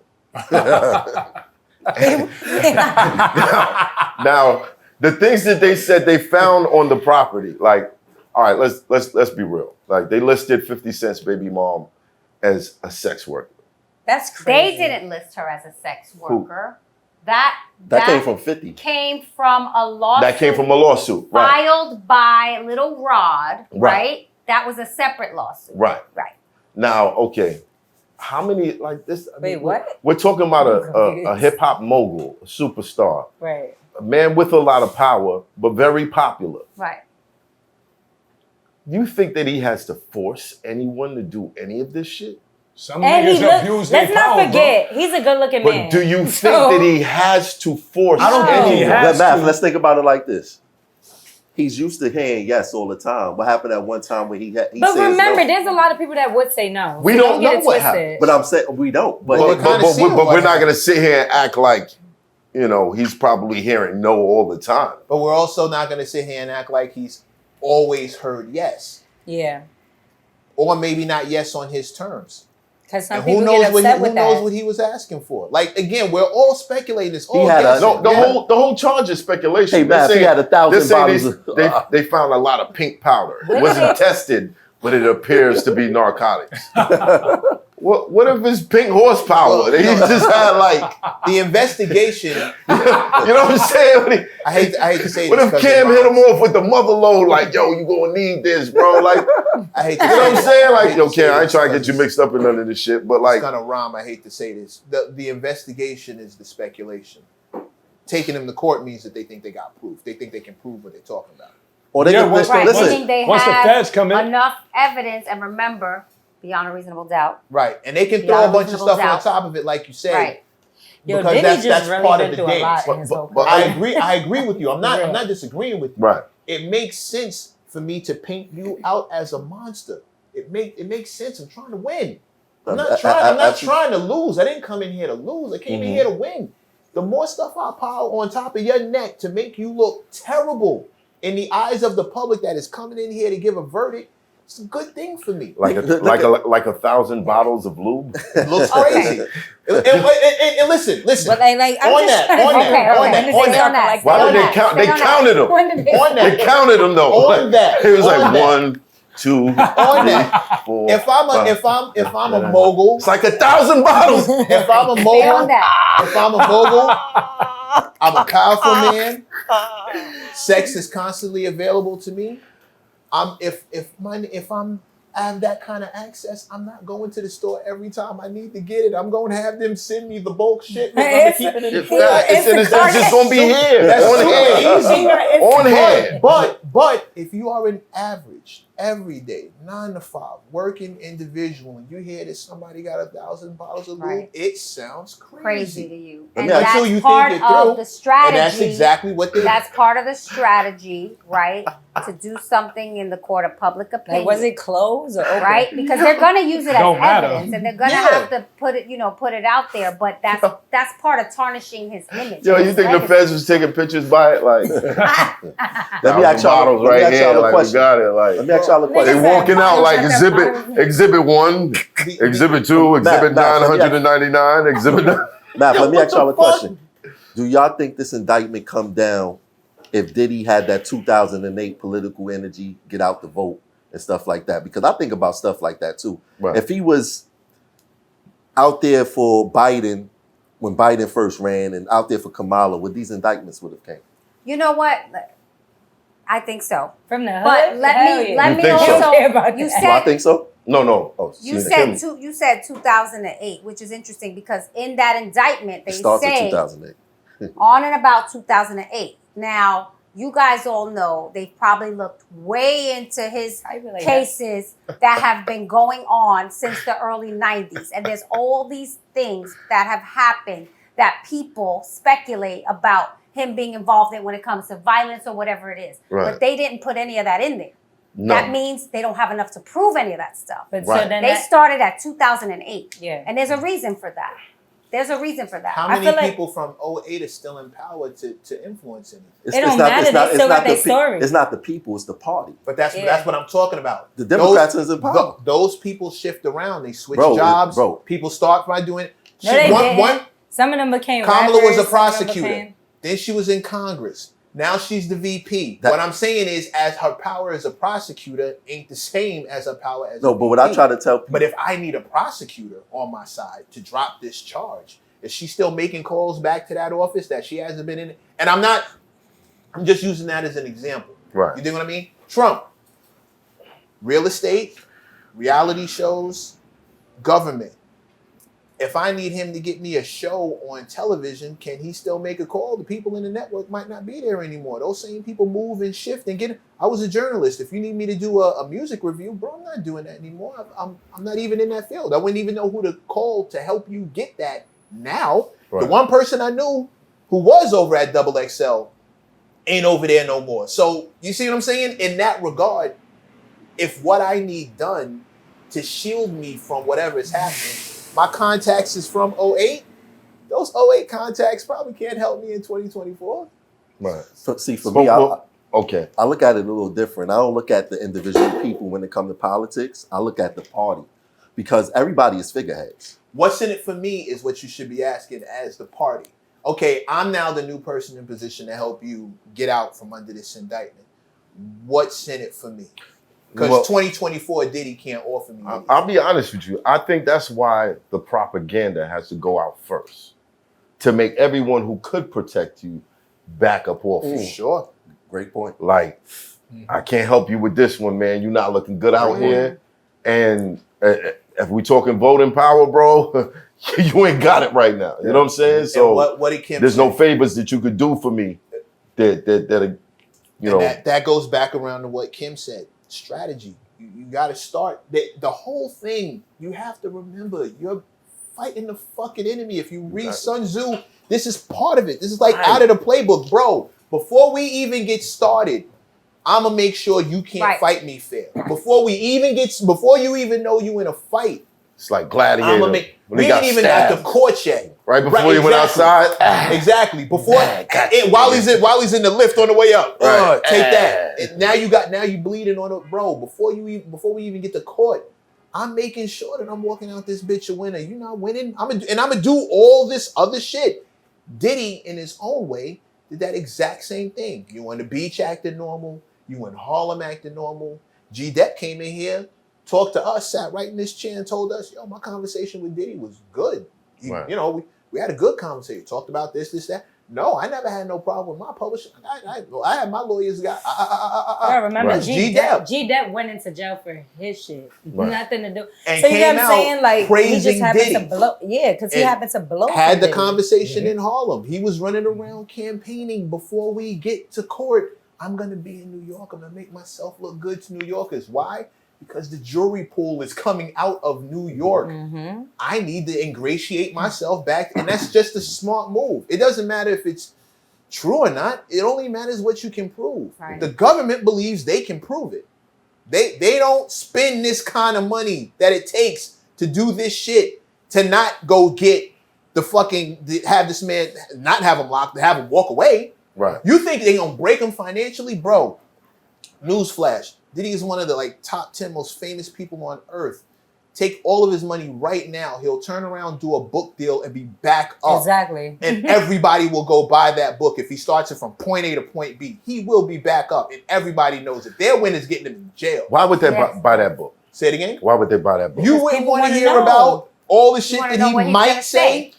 Now, the things that they said they found on the property, like, all right, let's be real. Like, they listed 50 Cent's baby mom as a sex worker. That's They crazy. didn't list her as a sex Who? worker. That came from 50. came from a lawsuit. That came from a lawsuit, right? filed by Little Rod, Right. right? That was a separate lawsuit. Right. Right. Now, okay, how many like this? I Wait, mean, what? We're talking about I'm a confused. hip hop mogul, a superstar, Right. a man with a lot of power, but very popular. Right. Do you think that he has to force anyone to do any of this shit? Some And he niggas abuse their let's not power, forget, he's a good looking But man. do you think So- that he has to force I don't think he anyone? has to. Let's think about it like this. He's used to hearing yes all the time. What happened at one time when he But says remember, no? there's a lot of people that would say no. We So don't get know it what twisted. happened. But I'm saying we don't. But Well, But, it kinda seemed but what we're not happened. going to sit here and act like, you know, he's probably hearing no all the time. But we're also not going to sit here and act like he's always heard yes. Yeah. Or maybe not yes on his terms. Because some And people who knows get what upset who with knows that. what he was asking for? Like again, we're all speculating. It's all had a- guessing. No, the whole charge is speculation. Hey, Matt, he had 1,000 bottles of- they found a lot of pink powder. It What wasn't did they- tested, but it appears to be narcotics. What if it's pink horsepower? They just had like, The investigation. you know what I'm saying? I hate to say What this. if 'cause Cam it hit him rhymes. off with the mother load? Like, yo, you gonna need this, bro? Like, I hate to you know what I'm saying? Like, yo, say Cam, I ain't this trying to get because you mixed up in none of this shit, but It's like, gonna rhyme. I hate to say this. The investigation is the speculation. Taking them to court means that they think they got proof. They think they can prove what they're talking about. Or they Yeah, can once- Right. once- I listen. think they once the have feds come in. enough evidence, and remember, beyond a reasonable doubt. Right. And they can Yeah, throw a bunch of reasonable stuff doubt. on top of it, like you said. Right. Yo, because Diddy that's just really part been of the through a game. lot in his whole but career. I agree with you. I'm not Yeah. disagreeing with you. right. It makes sense for me to paint you out as a monster. It makes sense. I'm trying to win. I'm not trying to lose. I didn't come in here to lose. I came in here to win. The more stuff I pile on top of your neck to make you look terrible in the eyes of the public that is coming in here to give a verdict, it's a good thing for me. Like like 1,000 bottles of lube. It looks Okay. crazy. And listen. But I'm On just that, trying to- on that, Okay, on okay. that, Stay on on that. that. Why Stay did on they that. count? Stay They on that. counted them. When did they- On They that. counted them though. On that. It was On like that. 1, 2, On that. 4. If I'm a mogul, It's like 1,000 bottles. if I'm a Stay on mogul, that. if I'm a mogul, I'm a powerful man. Sex is constantly available to me. I have that kind of access, I'm not going to the store every time I need to get it. I'm going to have them send me the bulk shit. I'm going to keep it in the It's just gonna be here. That's on super hand. easy. On hand. But if you are an average, everyday, 9 to 5, working individual, and you hear that somebody got 1,000 bottles of lube, Right. it sounds Crazy crazy. to you. I And mean, until that's you part think it of through, the strategy. And that's exactly what they That's part of the strategy, right? To do something in the court of public opinion. Like, was it closed or open? Right? Because they're gonna use it as Don't matter. evidence, and they're gonna Yeah. have to put it out there. But that's part of tarnishing his image. Yo, you his think the legacy. feds was taking pictures by it? Like, Let me 1,000 ask y'all, bottles let me right ask here. y'all a Like, we question. got it. Like, Let me ask y'all a they question. walking out like Bottles at the exhibit 1, exhibit 2, exhibit Matt, 999, exhibit 9. Matt, Yo, let me what ask y'all the a question. Do y'all think this indictment come down if Diddy had that 2008 political energy, get out the vote and stuff like that? Because I think about stuff like that too. Right. If he was out there for Biden when Biden first ran and out there for Kamala, would these indictments would have came? You know what? I think so. From the hood? But let Hell me yeah. let You me think so? also. Don't care about You that. Well, I said think so. No. Oh, you Kim, said 2008, which is interesting because in that indictment it they starts in say 2008. on and about 2008. Now, you guys all know they've probably looked way into his I be like, cases that have been going on since the early 90s. And there's all these things that have happened that people speculate about him being involved in when it comes to violence or whatever it is. Right. But they didn't put any of that in there. No. That means they don't have enough to prove any of that stuff. But Right. so then They that, started at 2008. Yeah. And there's a reason for that. There's a reason for that. How I many feel like- people from 08 are still in power to influence anything? It don't matter, they still got their story. It's not the people, it's the party. But that's Yeah. what I'm talking about. The Democrats is in power. Those people shift around. They switch Bro, jobs. bro. People start by doing No, they didn't. one. Some of them became Kamala was rappers, a some of them prosecutor. became- Then she was in Congress. Now she's the VP. That- what I'm saying is, as her power as a prosecutor ain't the same as her power as No, a but what I VP. try to tell people, But if I need a prosecutor on my side to drop this charge, is she still making calls back to that office that she hasn't been in? And I'm just using that as an example. Right. You dig what I mean? Trump, real estate, reality shows, government. If I need him to get me a show on television, can he still make a call? The people in the network might not be there anymore. Those same people move and shift and get. I was a journalist. If you need me to do a music review, bro, I'm not doing that anymore. I'm not even in that field. I wouldn't even know who to call to help you get that now. Right. The one person I knew who was over at Double XL ain't over there no more. So you see what I'm saying? In that regard, if what I need done to shield me from whatever is happening, my contacts is from 08, those 08 contacts probably can't help me in 2024. Right. so, see, for But- me, but- okay. I look at it a little different. I don't look at the individual people when it comes to politics. I look at the party. because everybody is figureheads. What's in it for me is what you should be asking as the party. Okay, I'm now the new person in position to help you get out from under this indictment. What's in it for me? Because 2024 Diddy can't offer me. I'll be honest with you. I think that's why the propaganda has to go out first, to make everyone who could protect you back up off you. Sure. Great point. Like, I can't help you with this one, man. You're not looking good out here. And if we talking voting power, bro, you ain't got it right now. You know what I'm saying? So what did Kim there's say? no favors that you could do for me that you know. That goes back around to what Kim said. Strategy. You got to start. The whole thing, you have to remember, you're fighting the fucking enemy. If you read Sun Tzu, this is part of it. This is like out of the playbook, bro. Before we even get started, I'm gonna make sure you can't fight me fair. Before you even know you in a fight. It's like Gladiator. We ain't even at the court yet. Right before he went outside. Exactly. Before while he's in the lift on the way up. Take that. And now you bleeding on it, bro. Before we even get to court, I'm making sure that I'm walking out this bitch a winner. You're not winning. I'm gonna do all this other shit. Diddy, in his own way, did that exact same thing. You on the beach acting normal. You in Harlem acting normal. G-Dep came in here, talked to us, sat right in this chair and told us, yo, my conversation with Diddy was good. You know, we had a good conversation. Talked about this, that. No, I never had no problem with my publisher. I had my lawyers got. I remember G-Dep went into jail for his shit. Nothing to do. And so you know what I'm saying? Like he just happened Diddy. to blow. Yeah, because he happened to blow. Had the conversation in Harlem. He was running around campaigning before we get to court. I'm gonna be in New York. I'm gonna make myself look good to New Yorkers. Why? Because the jury pool is coming out of New York. I need to ingratiate myself back. And that's just a smart move. It doesn't matter if it's true or not. It only matters what you can prove. Right. The government believes they can prove it. They don't spend this kind of money that it takes to do this shit to not go get have this man, not have him locked, to have him walk away. Right. You think they gonna break him financially? Bro, newsflash. Diddy is one of the top 10 most famous people on earth. Take all of his money right now. He'll turn around, do a book deal, and be back up. Exactly. And everybody will go buy that book. If he starts it from point A to point B, he will be back up. And everybody knows it. Their win is getting him in jail. Why would they buy that book? Say it again? Why would they buy that book? You wouldn't want to hear about all the shit that he might say.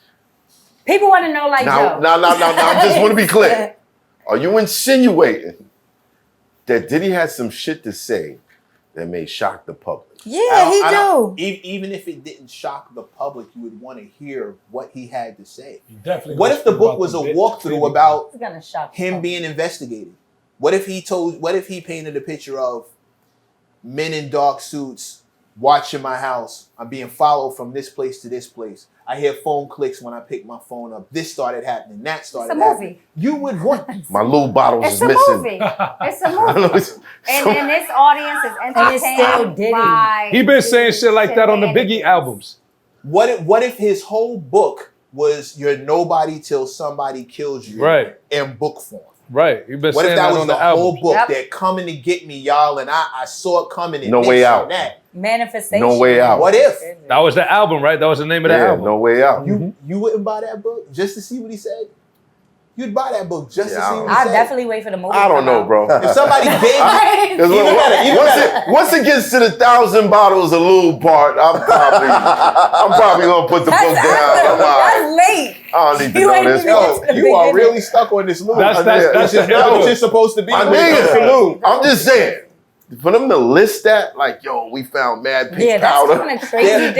People want to know Joe. No. I just want to be clear. Are you insinuating that Diddy had some shit to say that may shock the public? Yeah, he do. Even if it didn't shock the public, you would want to hear what he had to say. Definitely. What if the book was a walkthrough about It's gonna shock him being investigated? What if he painted a picture of men in dark suits watching my house? I'm being followed from this place to this place. I hear phone clicks when I pick my phone up. This started happening. That started happening. Movie. You would want. My little bottles It's is a missing. movie. It's a movie. And this audience is entertained by. He been saying shit like that on the Biggie albums. What if his whole book was "You're nobody till somebody kills you" in book form? Right. He been What saying if that was on the the album. whole book? They're coming to get me, y'all, and I saw it coming. And No way out. That. Manifestation. No way out. What if? That was the album, right? That was the name of the album. No way out. You wouldn't buy that book just to see what he said? You'd buy that book just to see what he I'd said. definitely wait for the movie. I don't know, bro. If somebody gave me, once it gets to the 1,000 bottles of lube part, I'm probably gonna put the book down. That's late. I don't need to know this. Yo, you are really stuck on this lube. That's not what you're supposed to be. I'm just saying. For them to list that, like, yo, we found mad pink powder. That's kind of crazy.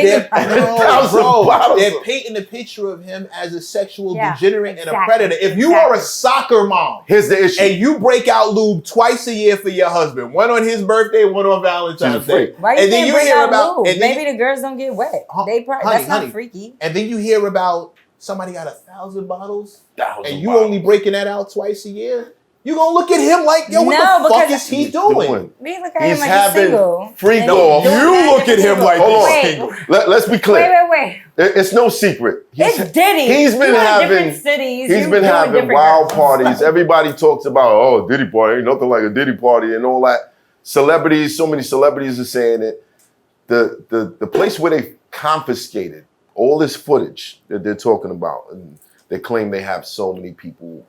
They're painting a picture of him as a sexual degenerate and a predator. If you are a soccer mom, here's the issue. And you break out lube twice a year for your husband, one on his birthday, one on Valentine's Day. Why you can't break out lube? Maybe the girls don't get wet. That's not freaky. And then you hear about somebody got 1,000 bottles, and you only breaking that out twice a year. You gonna look at him like, yo, what the fuck is he doing? We look at him like he's single. Freako. You look at him like he's single. Let's be clear. Wait. It's no secret. It's Diddy. He's been having cities. He's been having wild parties. Everybody talks about, oh, Diddy party. Ain't nothing like a Diddy party and all that. Celebrities, so many celebrities are saying it. the place where they confiscated all this footage that they're talking about, and they claim they have so many people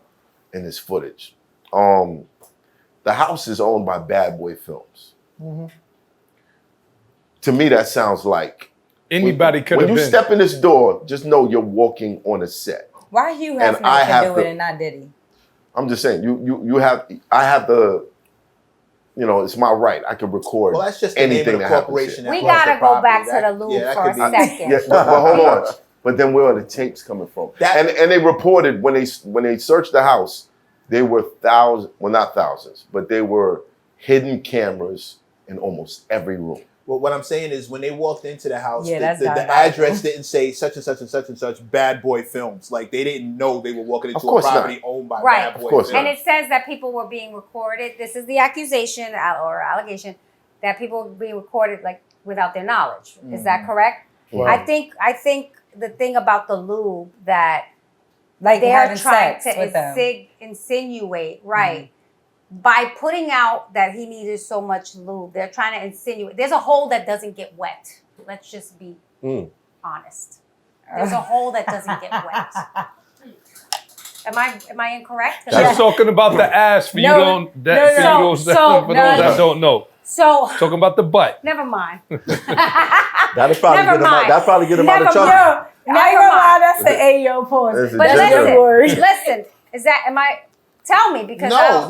in this footage. The house is owned by Bad Boy Films. To me, that sounds like Anybody could have when been. you step in this door, just know you're walking on a set. Why Hugh And Hefner I have can do it to- and not Diddy? I'm just saying, I have the, it's my right. I can record Well, that's just the name anything of the that happens corporation. here. that We owns gotta the go back property. to the loop that for could a be- second. Yeah, but hold on. But then where are the tapes coming from? And they reported when they searched the house, there were not thousands, but there were hidden cameras in almost every room. Well, what I'm saying is when they walked into the house, Yeah, that's the diabolical. address didn't say such and such and such and such Bad Boy Films. Like they didn't know they were walking into a course not. property owned by Right. Bad Boy Of course Films. And it says that people were being recorded. This is the accusation or allegation that people were being recorded like without their knowledge. Is that correct? Right. I think the thing about the lube that Like they're having trying sex with them. to insinuate, right? By putting out that he needed so much lube, they're trying to insinuate. There's a hole that doesn't get wet. Let's just be honest. There's a hole that doesn't get wet. Am I incorrect? 'Cause She's talking about the ass for No, you don't. no, That, for no. those that, So- for no, those no. that don't know. So Talking about the butt. never mind. That'll probably Never get him out. mind. That'll probably get him out of Never trouble. mind. Yo, not gonna lie, that's an Ayo pause. This is But gender. listen, is that tell me because No,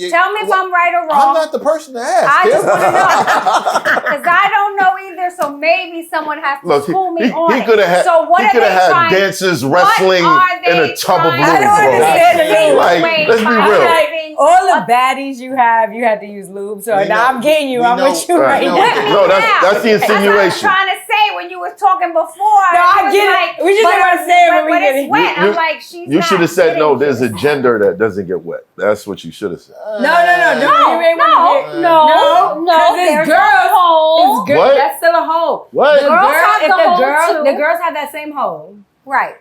tell me if I'm right or wrong. I'm not the person to ask. I just Kim. want to know because I don't know either. So maybe someone has to Look, school me on he it. could have had, So what he are could they have had trying? dancers wrestling are in they a tub of lube, trying I don't bro. understand the lube. Like, let's be real. Driving. All the baddies you have, you had to use lube. So We now know- I'm getting you. we I'm know- with you Right. right No, now. No, that's the That's what I was insinuation. trying to say when you were talking before. No, I You was get it. like, We just but didn't it's- understand but when we when get it's it. wet. You- I'm like, she's You not should have said getting no. it. There's a gender that doesn't get wet. That's what you should have said. No. You ain't wanna get- No, Cause it's there's girls. a hole. It's good. What? That's still a hole. What? The Girls girl, have if the hole the too. girls have that same hole. Right.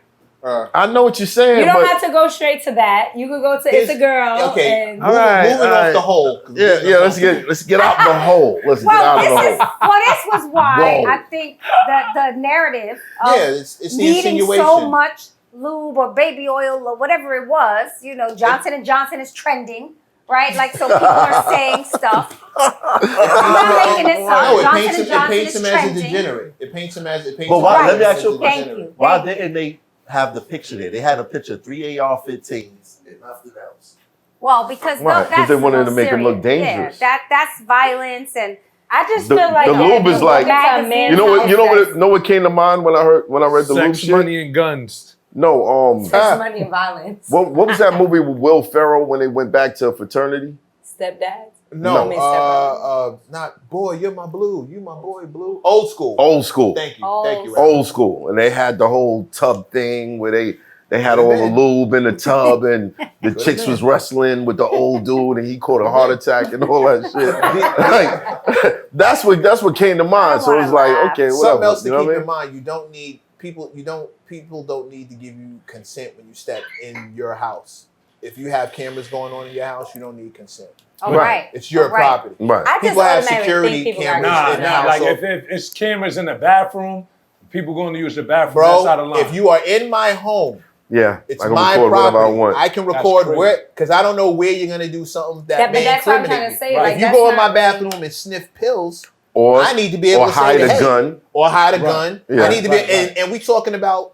I know what you're saying, You don't but have to go straight to that. You could go to Here's- it's a girl. Okay, And All right, moving all off right. the hole. yeah. Let's get out the hole. Let's get Well, out of the hole. this was why Whoa. I think that the narrative of Yeah, it's the needing insinuation. so much lube or baby oil or whatever it was, Johnson & Johnson is trending, right? Like, so people are saying stuff. I'm not making this up. No, it Johnson & Johnson paints is him as a trending. degenerate. It paints him as But why? Right. Let me ask you a as question. Thank degenerate. you. Why Thank you. didn't they have the picture there? They had a picture of 3 AR-15s and nothing else. Well, because Right, 'cause that's they wanted the to make him look serious. dangerous. Yeah, that's violence and I just The- feel like the lube is like- magazine. You know what came to mind when I read the lube Sex, shit? money, and guns. No, sex, money, and violence. what was that movie with Will Ferrell when they went back to a fraternity? Stepdad. No, No. not boy. You're my blue. You my boy, blue. Old school. Old school. Thank you. Old Thank you. Old school. And they had the whole tub thing where they had all the lube in the tub and the chicks was wrestling with the old dude and he caught a heart attack and all that shit. Like, that's what came to mind. So it was like, okay, whatever. Something else to you know keep what I in mean? mind. You don't need people. People don't need to give you consent when you step in your house. If you have cameras going on in your house, you don't need consent. Oh, Right. right. It's your Right. property. Right. I just People have automatically security think people cameras are in the Nah, house. like So- if it's cameras in the bathroom, people going to use the bathroom. Bro, that's out of line. if you are in my home, Yeah. it's I can my record whatever I property. want. I can That's record crazy. where, because I don't know where you're gonna do something that But may that's what I'm incriminate trying me. to say. Right. Like, If you that's go in my not- bathroom and sniff pills, Or I need to be able to say, hide a hey, gun. or hide a Right. gun. Yeah. I need to be, Right. and we talking about.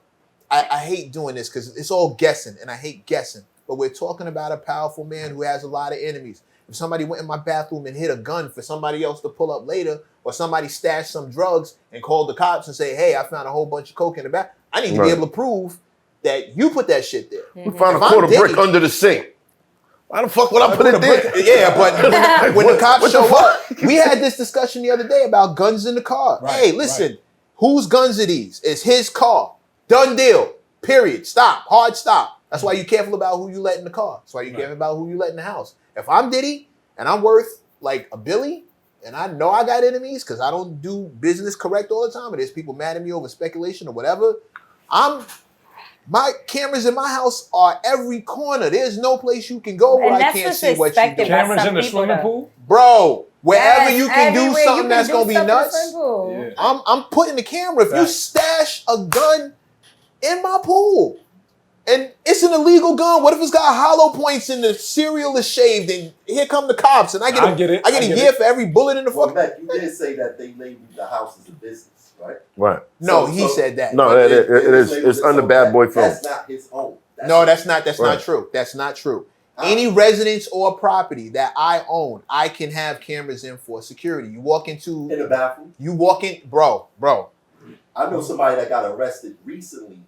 I hate doing this because it's all guessing, and I hate guessing. But we're talking about a powerful man who has a lot of enemies. If somebody went in my bathroom and hid a gun for somebody else to pull up later, or somebody stashed some drugs and called the cops and say, "Hey, I found a whole bunch of coke in the bath," I need to Right. be able to prove that you put that shit there. We found If a I'm quarter brick Diddy- under the sink. Why the fuck would I put it there? Yeah, but when the cops what the show fuck? up, we had this discussion the other day about guns in the car. Right, Hey, listen, whose guns are these? It's his car. Done deal. Period. Stop. Hard stop. That's why you're careful about who you let in the car. That's why you're careful about who you let in the house. If I'm Diddy and I'm worth like $1 billion, and I know I got enemies because I don't do business correct all the time, and there's people mad at me over speculation or whatever, my cameras in my house are every corner. There's no place you can go where And I that's can't what's see what you expected do. by cameras some in the people, swimming though. pool. Bro, Wherever you can do everywhere something can that's do gonna be something nuts, simple. Yeah. I'm putting the camera. If you Facts. stash a gun in my pool and it's an illegal gun, what if it's got hollow points and the serial is shaved and here come the cops and I get a year for every bullet in the Well, fucking. Mac, you did say that they labeled the house as a business, right? Right. No, So- he said that. No, But it is. labeled It's as under so Bad that- Boy Film. That's not his home. No, that's not Right. true. That's not true. Any residence or property that I own, I can have cameras in for security. You walk into, in the bathroom. bro. I know somebody that got arrested recently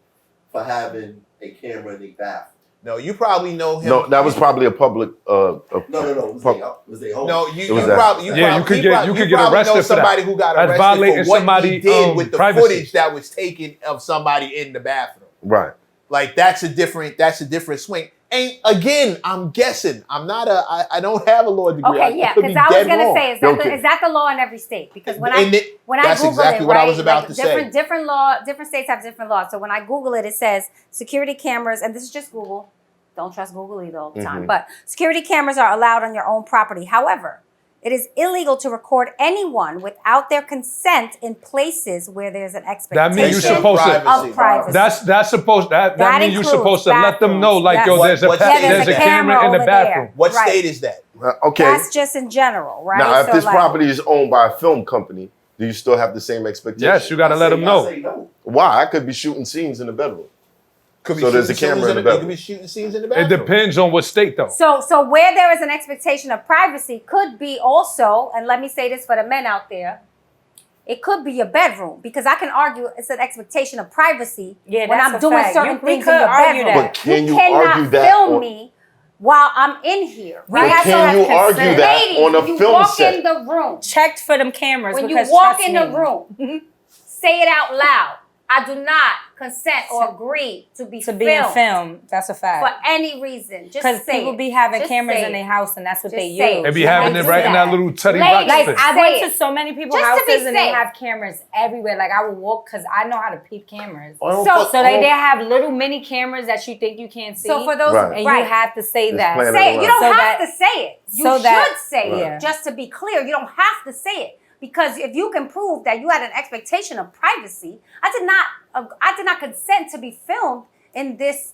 for having a camera in their bathroom. No, you probably know him. No, that was probably a public. No. It was their home. No, It you was that. probably Yeah, you could get probably arrested know for that. somebody who got That's arrested violating for what he somebody's, did with the privacy. footage that was taken of somebody in the bathroom. Right. Like that's a different swing. And again, I'm guessing. I don't have a law degree. Okay, yeah, could be because I was dead gonna wrong. say, is that the law in every state? Because when And I that's Google exactly it, what I right, was about like to say. different states have different laws. So when I Google it, it says security cameras, and this is just Google. Don't trust Google either all the time. But security cameras are allowed on your own property. However, it is illegal to record anyone without their consent in places where there's an expectation That means you're supposed to. of privacy. That means you're supposed to let them know, like, yo, What- there's a what state there's is a that? camera in the over bathroom. there. What Right. state is that? Okay. That's just in general, right? Now, if So, this like, property is owned by a film company, do you still have the same expectation? Yes, you got to let them I know. say no. Why? I could be shooting scenes in the bedroom. Could be So there's a shooting camera scenes in the You could bedroom. be shooting scenes in the It bathroom. depends on what state, though. So where there is an expectation of privacy could be also, and let me say this for the men out there, it could be your bedroom, because I can argue it's an expectation of privacy Yeah, when that's I'm a doing fact. certain We things could in your argue bedroom. that. But can you cannot argue that film on- me while I'm in here. We Right? have to Can have you consent. argue that Ladies, on a when you film walk set? in the room, Checked for them cameras. when you because walk trust in me, the room, say it out loud. I do not consent or agree to be to be in film. That's a fact. for any reason. Just Because say people it. be having Just cameras say in it. their house, and that's what Just they say use. They be Yeah, having I it do right in that. that little Teddy Ladies, Ruxpin. Like I Say went it. to so many people's Just to be houses and they safe. have cameras everywhere. Like I would walk because I know how to peep cameras. So- So they have little mini cameras that you think you can't see. So for those, Right. and right. you have to say Just that. playing Say it. You don't So have that- to say it. You so should that- say Right. it. Just to be clear, you don't have to say it, because if you can prove that you had an expectation of privacy, I did not consent to be filmed in this.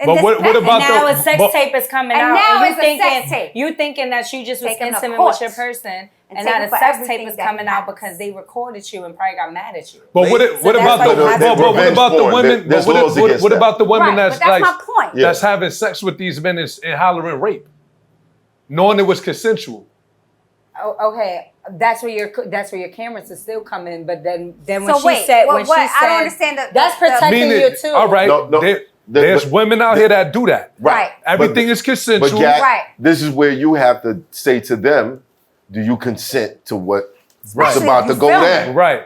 But what And about now the- a sex but- tape is coming And out. now you it's a sex thinking, tape. You thinking that you just was Taken to intimate court. with your person, And and now taken the for sex tape everything is that coming out happens. because they recorded you and probably got mad at you. But what So about that's the why you have what revenge about the porn. women? There's But laws against what that. about the women Right, that's but that's like my point. Yeah. that's having sex with these men and hollering rape, knowing it was consensual? Oh, okay, that's where your cameras are still coming. But then when So she wait, said, what, when what? she I said, don't understand the that's protecting Meaning, you too. all right, No, there's but- women out here that do that. Right. Everything is consensual. But Jack, Right. this is where you have to say to them, do you consent to what's Especially about if to you go film down? Right.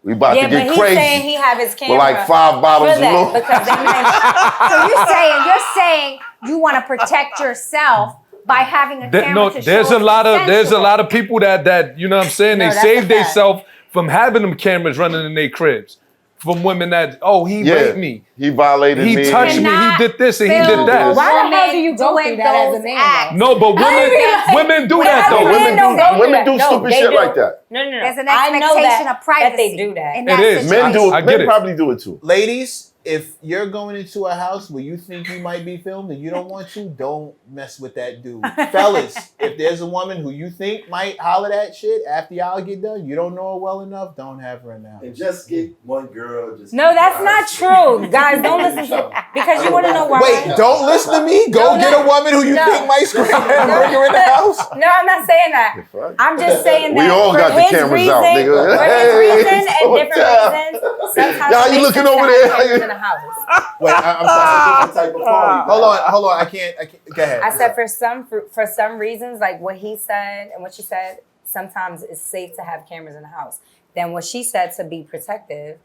We about Yeah, to but get he's crazy. saying he have his camera With like 5 bottles for of that Lou. because they might. So you're saying you want to protect yourself by having a camera to show There's a it's lot consensual. of people that you know what I'm saying, No, they that's save a fact. themselves from having them cameras running in their cribs. From women that, he Yeah, raped me. he violated me. He touched me. He Cannot did this and he film did that. this. Why the hell do women you go doing through that as a those man, acts. No, but women do that Every though. man Women don't do- go through women that. do stupid they shit do. like that. No. There's an I know expectation that, of privacy. that they do that. in It that is. Men situation. do. I get Men it. probably do it too. Ladies, if you're going into a house where you think you might be filmed and you don't want to, don't mess with that dude. Fellas, if there's a woman who you think might holler that shit after y'all get done, you don't know her well enough, don't have her in the house. And just get one girl. Just No, that's not true, guys. Don't listen to because you want to know why. Wait, don't listen to me. Go No, get a woman who you no. think might scream and bring her in the house. No, I'm not saying that. I'm just saying that We all for got the his cameras reason, out, nigga. for Hey, his reason and so different tough. reasons, sometimes Y'all, it you makes looking sense over to there? have cameras in the house. Wait, I'm sorry. What type of phone? Hold on. I can't. Go ahead. I said for some reasons, like what he said and what she said, sometimes it's safe to have cameras in the house. Then what she said to be protective,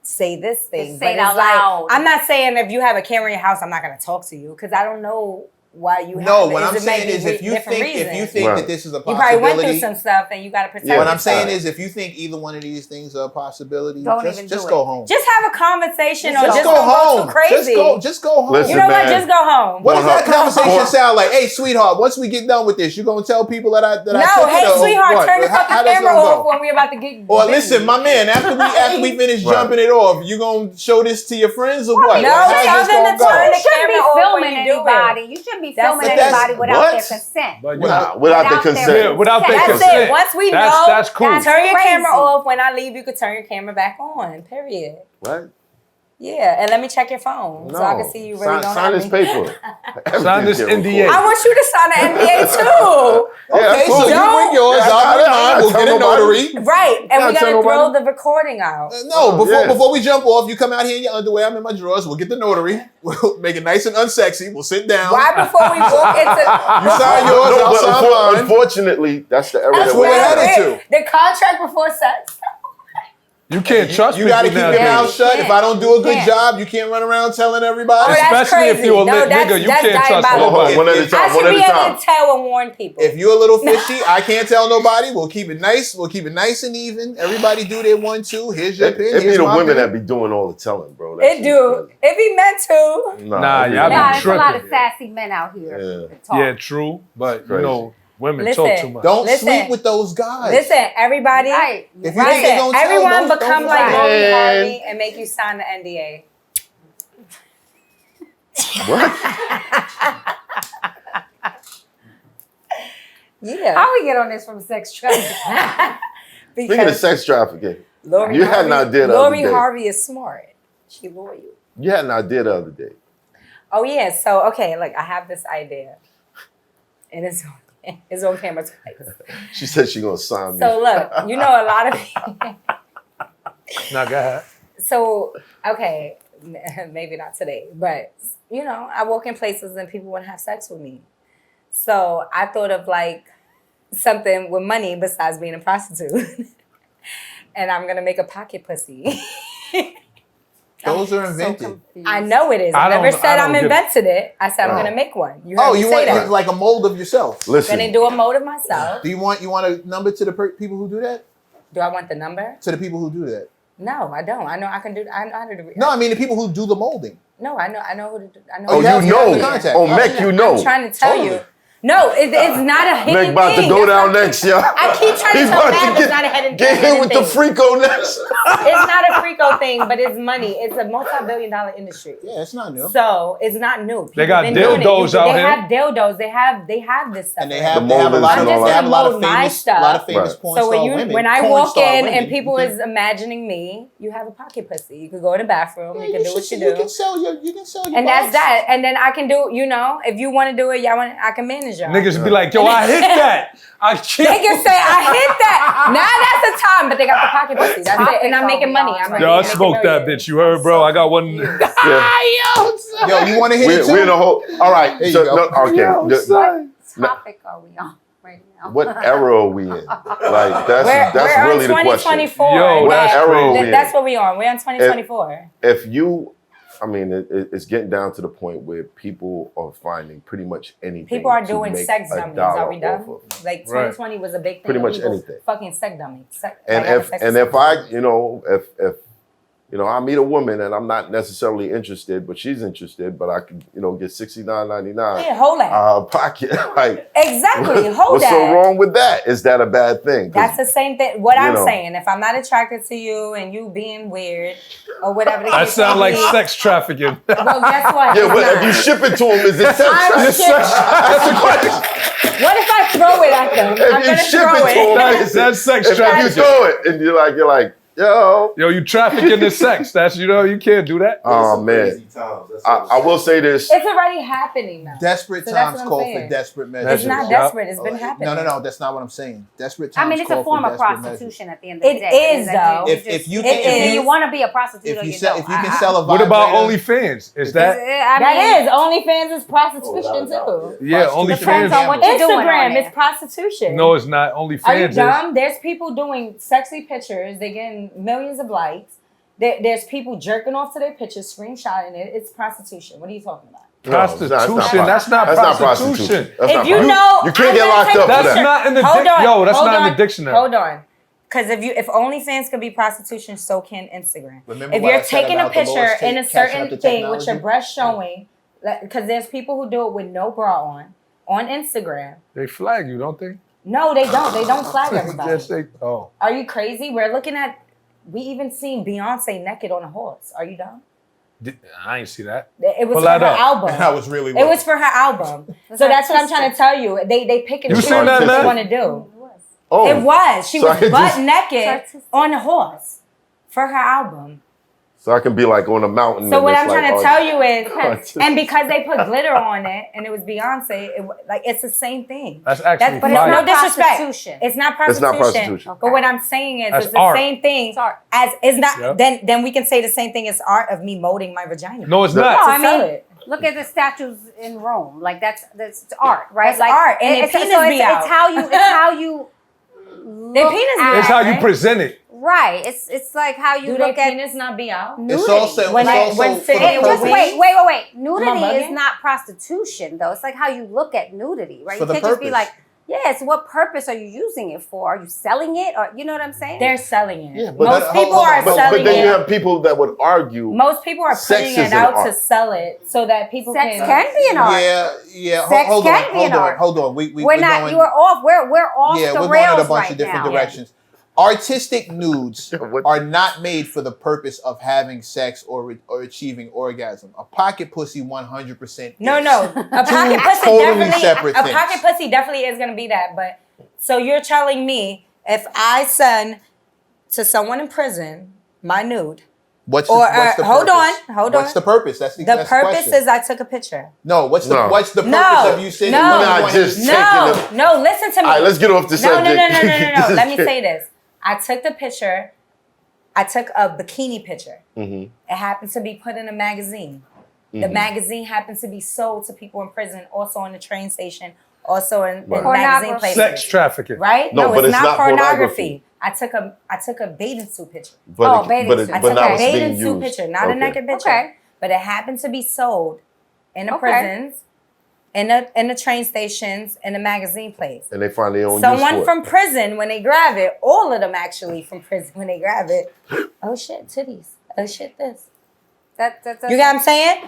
say this thing. Just say it But out it's like, loud. I'm not saying if you have a camera in your house, I'm not gonna talk to you because I don't know why you have No, it. what I'm It may saying be is if you different think reasons. that this is a You probably went through possibility. some stuff and you got to protect Yeah, What I'm yourself. saying is if you think either one of these things are a possibility, Don't even just do go it. home. Just have a conversation or Just just go don't go home. too crazy. Just go home. Listen, You know what? man. Just go home. What does that 100 conversation sound like? Hey, sweetheart, once we get done with this, you gonna tell people that I took No, it, hey, or sweetheart, what? turn the How fucking that's camera gonna go? off when we're about to get Or busy. listen, my man, after we finish Right. jumping it off, you gonna show this to your friends or what? No, Like, how's tell this them gonna to turn go? the You shouldn't be camera off when filming you do it. anybody. You shouldn't be That's filming it. anybody without What? their consent. But Without the Without consent. their Yeah, without their That's consent. it. Once we That's- know, that's cool. turn your Crazy. camera off. When I leave, you could turn your camera back on. Period. What? Yeah, and let me check your phone so I can see you really don't sign have this me. paper. Sign this Everything's NDA. I want you to sign an NDA too. Okay, cool. so you bring yours, Yeah, I'll bring mine, we'll tell get a nobody. notary. Right, and Yeah, we tell gotta throw nobody. the recording out. No, yeah. before we jump off, you come out here in your underwear. I'm in my drawers. We'll get the notary. We'll make it nice and unsexy. We'll sit down. Right before we walk into You sign yours, No, I'll but sign mine. unfortunately, that's the era That's that what we're we're at. headed to. The contract before sex. You can't trust You people got to keep your nowadays. mouth shut. If I don't do a good can't. job, you can't run around telling everybody. Oh, that's Especially if crazy. you're a No, lit that's- nigga, you that's can't trust diabolical. nobody. One at a If- time. I One should at be a able time. to tell and warn people. If you're a little fishy, I can't tell nobody. We'll keep it nice. We'll keep it nice and even. Everybody do their 1, 2. Here's your It pin. be Here's the my women pin. that be doing all the telling, bro. That It shit do. is If he meant to. crazy. Nah, it be- y'all be Nah, there's a lot of tripping. sassy men out here. Yeah. that talk. Yeah, true. But you Crazy. know, women Listen, talk too much. Don't Listen. sleep with those guys. Listen, everybody. Right. If you think they Listen, gonna tell, everyone don't become like lie. Lori Man. Harvey and make you sign the NDA. What? Yeah. How we get on this from sex trafficking? Speaking of sex trafficking, Lori you had an idea the other Lori day. Harvey is smart. She loyal. You had an idea the other day. Oh yeah. So okay, look, I have this idea, and it's on camera twice. She said she gonna sign me. So look, you know a lot of people. Nah, go ahead. So okay, maybe not today, but you know, I walk in places and people want to have sex with me. So I thought of like something with money besides being a prostitute, and I'm gonna make a pocket pussy. Those are invented. I know it is. I I never don't- said I I'm don't give- invented it. I said I'm Oh. gonna make one. You heard Oh, me you say want that. like a mold of yourself? Listen, Gonna do a mold of myself. Do you want a number to the people who do that? Do I want the number? To the people who do that? No, I don't. I know I can do. I know how to do. No, I mean the people who do the molding. No, I know who to do. I know. oh, you have- you you have the know. contact. Oh, Mec, you know. I'm trying to tell you. No, it's not a hidden Mec about to thing. go That's down not- next, y'all. I keep trying to He's tell about Matt to it's not a hidden get thing. hit with the Freako next. It's not a Freako thing, but it's money. It's a multi-billion-dollar industry. Yeah, it's not new. So it's not new. They People got been doing it. dildos out They here. have dildos. They have this stuff. And they already. have, The they have a lot of moldings and all they have a lot of that. My famous, stuff. a lot of famous Right. porn So star when women. when I porn walk star in women, and people you is imagining me, you have a pocket pussy. You could go in the bathroom. can, You can do what you do. You can sell your And that's that. And then I can do, you know, if you want to do it, I can manage y'all. Niggas be like, yo, I hit that. I They can't. can say, I hit that. Now that's the time, but they got the pocket pussy. That's it. And I'm making money. I'm Yo, I making smoked that millions. bitch. You heard, bro? I got one. Yeah. Yo, you want to hit it too? We're in a whole. All right. There you So, go. no, okay. What topic are we on right now? What era are we in? Like that's We're really on the question. 2024. Yo, What that's era are we crazy. in? That's what we on. We're on 2024. If you, I mean, it's getting down to the point where people are finding pretty much anything. People are to doing make sex a dummies. dollar Are we done? off of. Like Right. 2020 was a big thing. Pretty much People anything. Fucking sex dummies. And if I, you know, if you know, I meet a woman and I'm not necessarily interested, but she's interested, but I can, you know, get $69.99 Yeah, hold that. out of pocket. Like, Exactly. Hold what's that. so wrong with that? Is that a bad thing? 'Cause, That's the same thing. What you I'm know. saying, if I'm not attracted to you and you being weird or whatever the That case sound may like be, sex trafficking. well, guess what? yeah, It's but if not. you ship it to him, is it sex? I'm That's shipping- the question. What if I throw it at them? I'm If you gonna ship throw it to him, That's- that's sex if you trafficking. throw it and you're like, yo. Yo, you trafficking in sex. That's, you know, you can't do that. Oh man, I will say this. It's already happening now. Desperate So that's times what I'm call saying. for desperate measures. It's not Yup. desperate. It's been happening. No, that's not what I'm saying. Desperate I times mean, it's call a form for of desperate prostitution measures. at the end of the It day. is, though. If you can- either if you you- want to be a prostitute If or you you sell, don't. if you can sell a What about vibrator- OnlyFans? Is that? That is. OnlyFans is prostitution too. Yeah, Prostitution. Depends on OnlyFans. what you're doing on Instagram there. is prostitution. No, it's not. Are you OnlyFans is. dumb? There's people doing sexy pictures. They're getting millions of likes. There's people jerking off to their pictures, screenshotting it. It's prostitution. What are you talking about? Prostitution. That's not prostitution. That's not If you prostitution. know, You can't I'm get gonna locked take up a for That's that. not in the Hold on, yo. That's hold not in on, the dictionary. Hold on. Because if OnlyFans could be prostitution, so can Instagram. Remember if what I you're said taking a about the picture laws in a catching up certain to thing with your technology? breast showing, because there's people who do it with no bra on Instagram. They flag you, don't they? No, they don't. They don't flag everybody. Yes, they. Oh, Are you crazy? We're looking at. We even seen Beyonce naked on a horse. Are you dumb? I ain't see that. It was Pull for that her up. album. I was really. It was for her album. So that's what I'm trying to tell you. They pick and You choose seen what that, they man? want to do. Oh, It was. She So was I butt just- naked on a horse for her album. so I can be like on a mountain. So and what it's I'm like, trying to oh, tell you is, Artist. and because they put glitter on it, and it was Beyonce, it's the same thing. That's actually But fire. it's no disrespect. prostitution. It's not It's prostitution. not prostitution. But what I'm saying is, That's it's the art. same thing It's art. as is not. Yep. Then we can say the same thing as art of me molding my vagina. No, it's No, not. to I sell mean, it. look at the statues in Rome. Like that's art, right? That's like art, and it's, their so penis be out. it's how you Their look penis be at- out. It's how you right? present it. Right. It's like how you Do their look at penis not be out? nudity. It's also. When it's they- also when for the fit- Just purpose- wait. Nudity bugging? is not prostitution, though. It's like how you look at nudity, right? For You the can't just be purpose. like, yeah. So what purpose are you using it for? Are you selling it, or you know what I'm saying? They're selling it. Yeah, but Most that- people hold on, are but selling But then you it. have people that would argue. Most people are Sex putting it is an out to art. sell it so that people Sex can. can be an art. Yeah. Sex Hold can on. be an art. Hold on. We're not. going, You're off. We're off Yeah, the we're rails going in a bunch right of different now. directions. Artistic nudes What- are not made for the purpose of having sex or achieving orgasm. A pocket pussy 100%. No, is. no. A pocket pussy totally definitely. separate A things. pocket pussy definitely is going to be that. But so you're telling me if I send to someone in prison my nude, What's Or, the hold purpose? on, hold What's on. the purpose? That's the the that's purpose the question. is I took a picture. No, what's the No. purpose No, of you sending no. money? Not when just you- taking No, it. no. Listen to me. All right, let's get off the No. subject. Let me say this. I took the picture. I took a bikini picture. Mhm. It happened to be put in a magazine. Mm-hmm. The magazine happens to be sold to people in prison, also in the train station, also in Right. magazine Pornography. places. Sex trafficking. Right? No, but it's it's not pornography. I took a bathing suit picture. But bathing but, suit. I but took now a it's being bathing suit used. picture, not a Okay. naked picture. Okay. But it happened to be sold in the Okay. prisons, in the train stations, in the magazine place. And they find their own use Someone for it. from prison, when they grab it, all of them actually from prison, when they grab it, oh shit, titties. Oh shit, this. That's You get what I'm saying?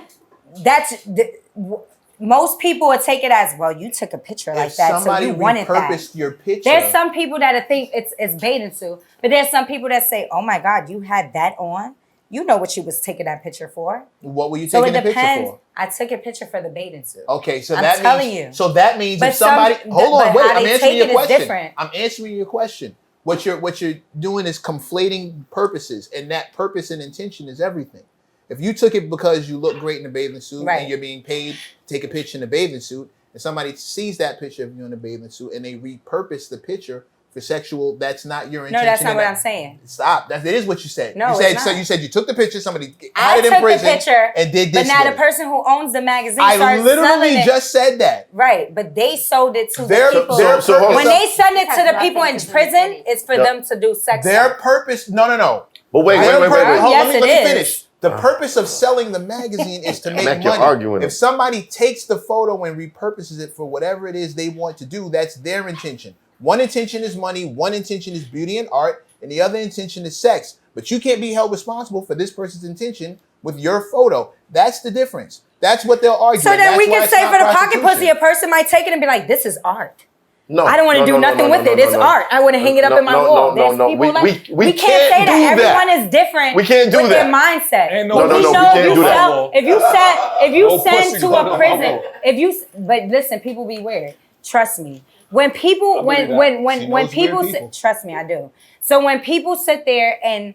Most people would take it as, well, you took a picture like If that, so somebody you wanted that. repurposed your picture, There's some people that think it's bathing suit, but there's some people that say, oh my God, you had that on? You know what you was taking that picture for. what were you So taking it the picture depends. for? I took a picture for the bathing suit. Okay, so I'm that telling means you. so that means But if somebody some- hold but on, wait, how I'm they answering take your it is question. different. I'm answering your question. What you're doing is conflating purposes, and that purpose and intention is everything. If you took it because you look great in a bathing suit Right. and you're being paid to take a picture in a bathing suit, and somebody sees that picture of you in a bathing suit and they repurpose the picture for sexual, that's not your No, intention. that's not and what that- I'm saying. Stop. That is what you said. No, you said it's so. not. You said you took the picture. Somebody I had it in took the prison picture, and did but this. now with the it. person who owns the magazine I starts selling literally it. just said that. Right, but they sold it to Their- the people. their So hold on. When they send it Has to the nothing people in to do with prison, it. it's for Yeah. them to do sex. Their stuff. purpose. No. But wait. Hold on, Yes, let it me is. finish. The purpose of selling the magazine is to make Mac, you're money. arguing If it. somebody takes the photo and repurposes it for whatever it is they want to do, that's their intention. One intention is money, one intention is beauty and art, and the other intention is sex. But you can't be held responsible for this person's intention with your photo. That's the difference. That's what they'll argue. So and then that's we why can it's say not for the pocket prostitution. pussy, a person might take it and be like, "This is art. No, I don't want to do nothing with it. It's art. I want to hang it up in my wall." There's people like we can't say that. do that. Everyone is different. We can't do with that. their mindset. Ain't No, no, no, We no, know we can't if do you that. sell- if you No send pussy to going a on prison, my wall. but listen, people be weird. Trust me. When people believe that. when She when knows people, weird people. trust me, I do. So when people sit there and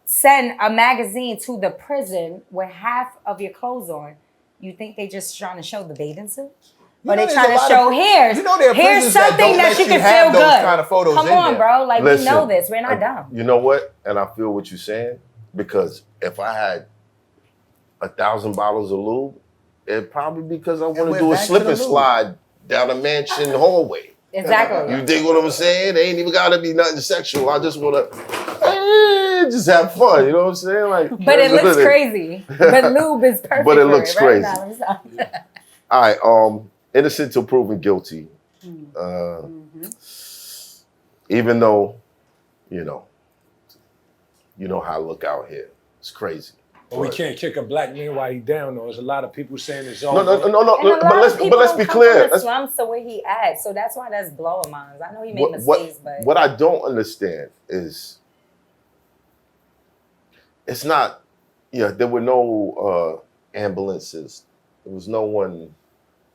send a magazine to the prison with half of your clothes on, you think they just trying to show the bathing suit? You Or know they there's trying a to lot show of- here's you know there are here's prisons that something don't that let you you can have feel those good. kind of photos Come in on, there. bro. Like Listen, we know this. We're not dumb. You know what? And I feel what you're saying because if I had 1,000 bottles of lube, it'd probably because I want we're to do a back to slip the and lube. slide down a mansion hallway. Exactly. You dig what I'm saying? It ain't even gotta be nothing sexual. I just wanna just have fun. You know what I'm saying? Like, But it looks crazy. But lube is perfect. But it for looks right? crazy. Nah, All right. Innocent till proven guilty. Even though, you know how I look out here. It's crazy. But we can't kick a black man while he's down, though. There's a lot of people saying it's all. No. And a lot But of people let's be don't clear. come from the slums to where he at, so that's why that's blowing minds. I know he made mistakes, but what I don't understand is it's not. Yeah, there were no ambulances. There was no one.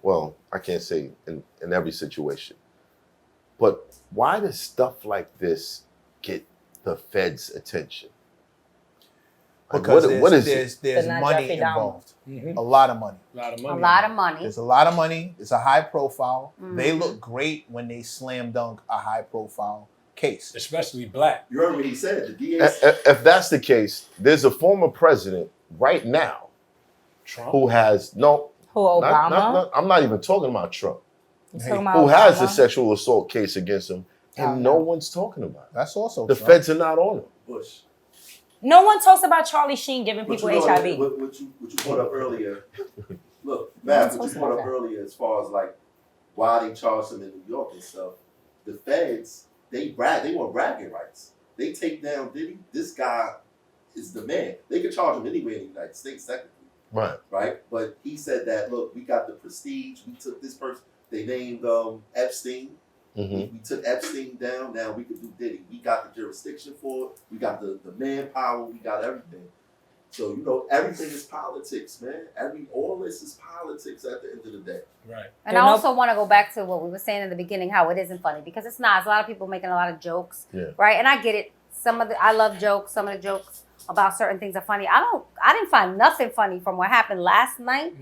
Well, I can't say in every situation, but why does stuff like this get the feds' attention? Like, Because what is there's But not money Jeffrey Dahmer. involved. Mhm. A lot of money. A lot of A money. lot of money. There's a lot of money. It's a high profile. They look great when they slam dunk a high profile case. Especially black. You heard what he said. The DA. If that's the case, there's a former president right now Trump. who has who Obama? I'm not even talking about Trump. You talking about Who has a Obama? sexual assault case against him, and no one's talking about it. That's also The Trump. feds are not on him. Bush. No one talks about Charlie Sheen giving But people you know, HIV. what you brought up earlier. Look, Matt, what you brought up earlier as far as like why they charged him in New York and stuff. The feds, they want bragging rights. They take down Diddy. This guy is the man. They could charge him anywhere in the United States, technically. Right? But he said that, look, we got the prestige. We took this person. They named Epstein. We took Epstein down. Now we could do Diddy. We got the jurisdiction for it. We got the manpower. We got everything. So, everything is politics, man. All this is politics at the end of the day. Right. And I also want to go back to what we were saying in the beginning, how it isn't funny, because it's not. There's a lot of people making a lot of jokes, right? And I get it. I love jokes. Some of the jokes about certain things are funny. I didn't find nothing funny from what happened last night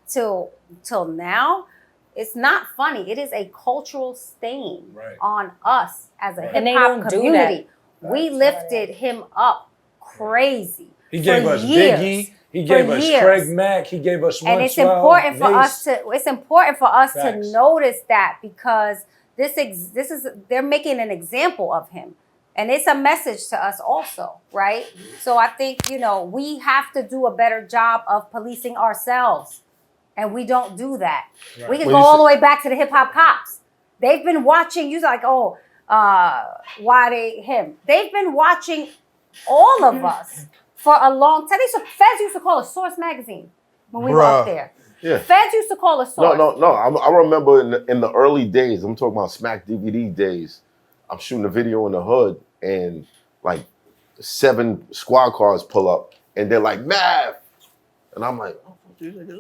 till now. It's not funny. It is a cultural stain on us as a hip hop community. We lifted him up crazy. He gave us years. Biggie. He gave us Craig Mack. He gave us 112. And it's important for Mace. us to. It's important for us Facts. to notice that, because they're making an example of him, and it's a message to us also, right? So I think we have to do a better job of policing ourselves. And we don't do that. Right. We can go all the way back to the hip hop cops. They've been watching. You're like, why him? They've been watching all of us for a long time. Feds used to call us Source Magazine when we were up there. Yeah. Feds used to call us Source. No. I remember in the early days. I'm talking about Smack DVD days. I'm shooting a video in the hood, and like 7 squad cars pull up, and they're like, Math, and I'm like,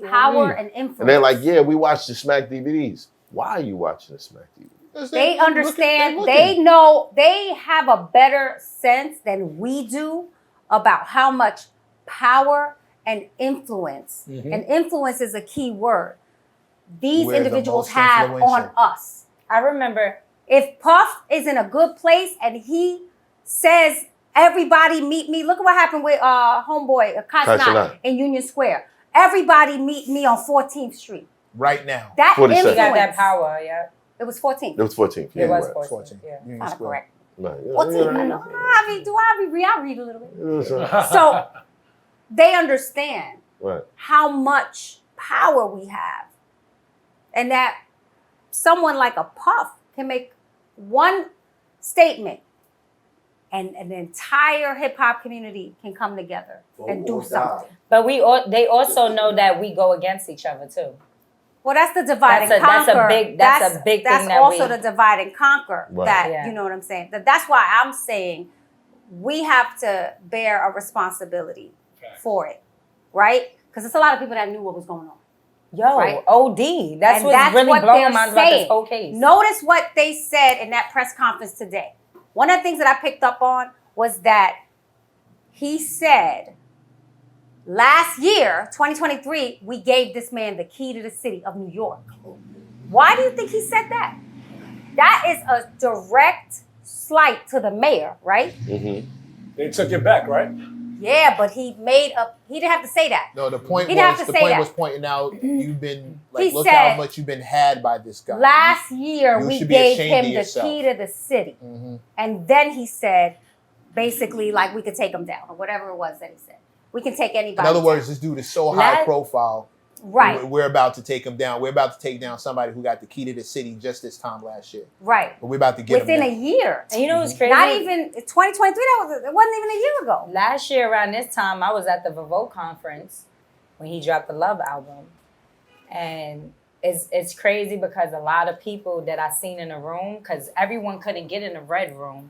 power and influence. And they're like, yeah, we watch the Smack DVDs. Why are you watching the Smack DVDs? They understand. They know. They have a better sense than we do about how much power and influence, and influence is a key word, these individuals have on us. I remember if Puff is in a good place and he says, everybody meet me. Look at what happened with homeboy Keyz in Union Square. Everybody meet me on 14th Street. Right now. That influence. He got that power, yeah. It was 14th. It was 14th. It was 14th. Yeah. Not correct. Right. 14th. I know. I read a little bit. So they understand how much power we have. And that someone like a Puff can make one statement and an entire hip hop community can come together and do something. But they also know that we go against each other too. Well, that's the divide and conquer. That's a big thing. That's also the divide and conquer. Right. You know what I'm saying? That's why I'm saying we have to bear a responsibility for it, right? Because there's a lot of people that knew what was going on. Yo, right? OD. That's what's really blowing my mind about this whole case. Notice what they said in that press conference today. One of the things that I picked up on was that he said, last year, 2023, we gave this man the key to the city of New York. Why do you think he said that? That is a direct slight to the mayor, right? They took it back, right? Yeah, but he didn't have to say that. No, the point He didn't have to say that. was pointing out you've been He look said, how much you've been had by this guy. Last year You we should be gave ashamed him of the yourself. key to the city. And then he said, basically like we could take him down or whatever it was that he said. We can take anybody. In other words, down. this dude is so high profile. Right. We're about to take him down. We're about to take down somebody who got the key to the city just this time last year. Right. But we're about to get within him a year. And you know what's crazy? Not even 2023. It wasn't even a year ago. Last year around this time, I was at the Vavo conference when he dropped the Love album, and it's crazy because a lot of people that I seen in the room, because everyone couldn't get in the red room,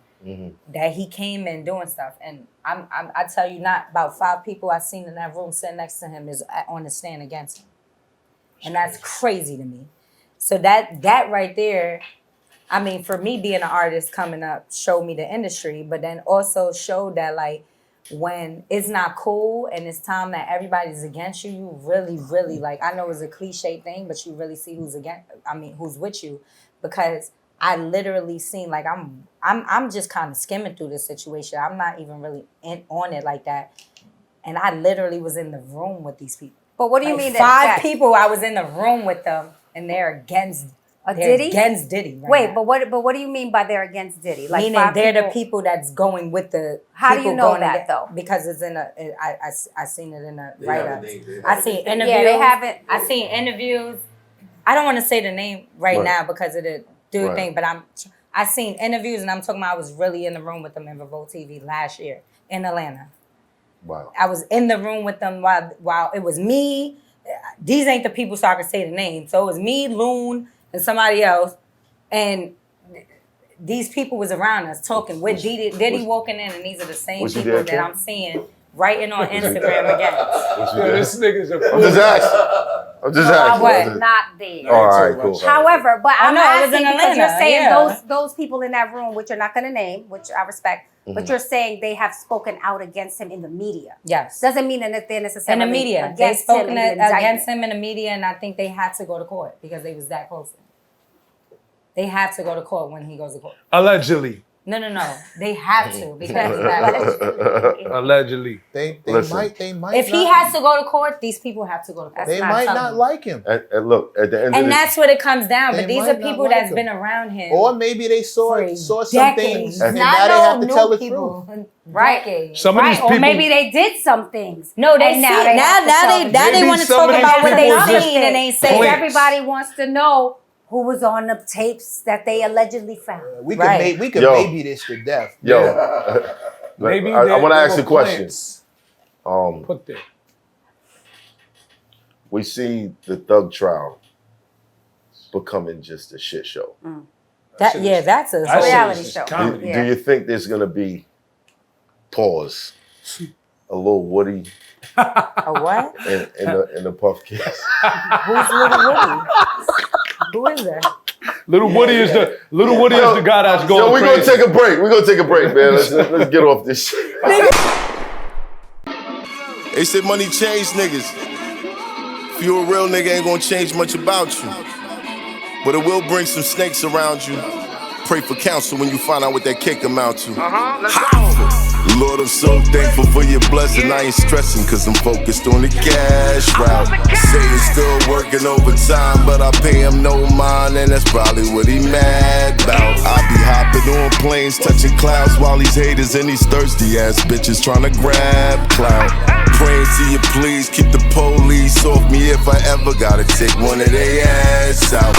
that he came in doing stuff, and I tell you, not about 5 people I seen in that room sitting next to him is on the stand against him, and that's crazy to me. So that right there, I mean, for me being an artist coming up, showed me the industry, but then also showed that like when it's not cool and it's time that everybody's against you, you really, really like, I know it's a cliche thing, but you really see who's who's with you, because I literally seen like I'm just kind of skimming through this situation. I'm not even really on it like that. And I literally was in the room with these people. But what do you Like mean? 5 people, I was in the room with them, and they're against Diddy? Against Diddy. Right Wait, now. but what do you mean by they're against Diddy? Like meaning 5 they're people? the people that's going with the. How do people you know going that, though? Because it's in I seen it in the write-ups. I seen interviews. Yeah, they haven't. I seen interviews. I don't want to say the name right now because of the dude thing, but I seen interviews, and I'm talking about I was really in the room with them in Vavo TV last year in Atlanta. Wow. I was in the room with them while it was me. These ain't the people so I can say the name. So it was me, Loon, and somebody else. And these people was around us talking with Diddy walking in, and these are the same people that I'm seeing writing on Instagram again. Yo, this nigga's a I'm just asking. I was not there. All right, cool. However, but I'm it was asking in because you're Atlanta, saying yeah. those people in that room, which you're not going to name, which I respect, but you're saying they have spoken out against him in the media. Yes. Doesn't mean that they're necessarily In the media. They against spoken him in the against indictment. him in the media, and I think they had to go to court because they was that close. They have to go to court when he goes to court. Allegedly. No. They have to because that Allegedly. They Listen. might. if he has to go to court, these people have to go to court. They might not like him. And look, at the end of And the that's what it comes down. They But these might are not people like that's him. been around him. Or maybe they saw for some decades. things, and Not now they no have to new tell the people. truth. Right. Decades. Some of these Or people. maybe they did some things. No, they And see now it. they have to tell Now the they Maybe want to some talk of these about what they people just seen and ain't Because saying. everybody wants to know who was on the tapes that they allegedly found. We could Right. we could Yo. maybe this to death. Yo, Maybe I want to there ask were a question. plans Put there. We see the Thug trial becoming just a shit show. That's a That shit reality is show. comedy. Yeah. Do you think there's gonna be a little Woody A what? in the Puff case? Who's Little Woody? Who is that? Little Woody is the guy that's going Yo, we're gonna crazy. take a break. We're gonna take a break, man. Let's get off this shit. They said money change niggas. If you a real nigga, ain't gonna change much about you. But it will bring some snakes around you. Pray for counsel when you find out what that kick amount to. Lord, I'm so thankful for your blessing. I ain't stressing cause I'm focused on the cash route. Satan's still working overtime, but I pay him no mind, and that's probably what he mad about. I be hopping on planes, touching clouds while these haters and these thirsty ass bitches trying to grab clout. Praying to you please keep the police off me if I ever gotta take one of they ass out.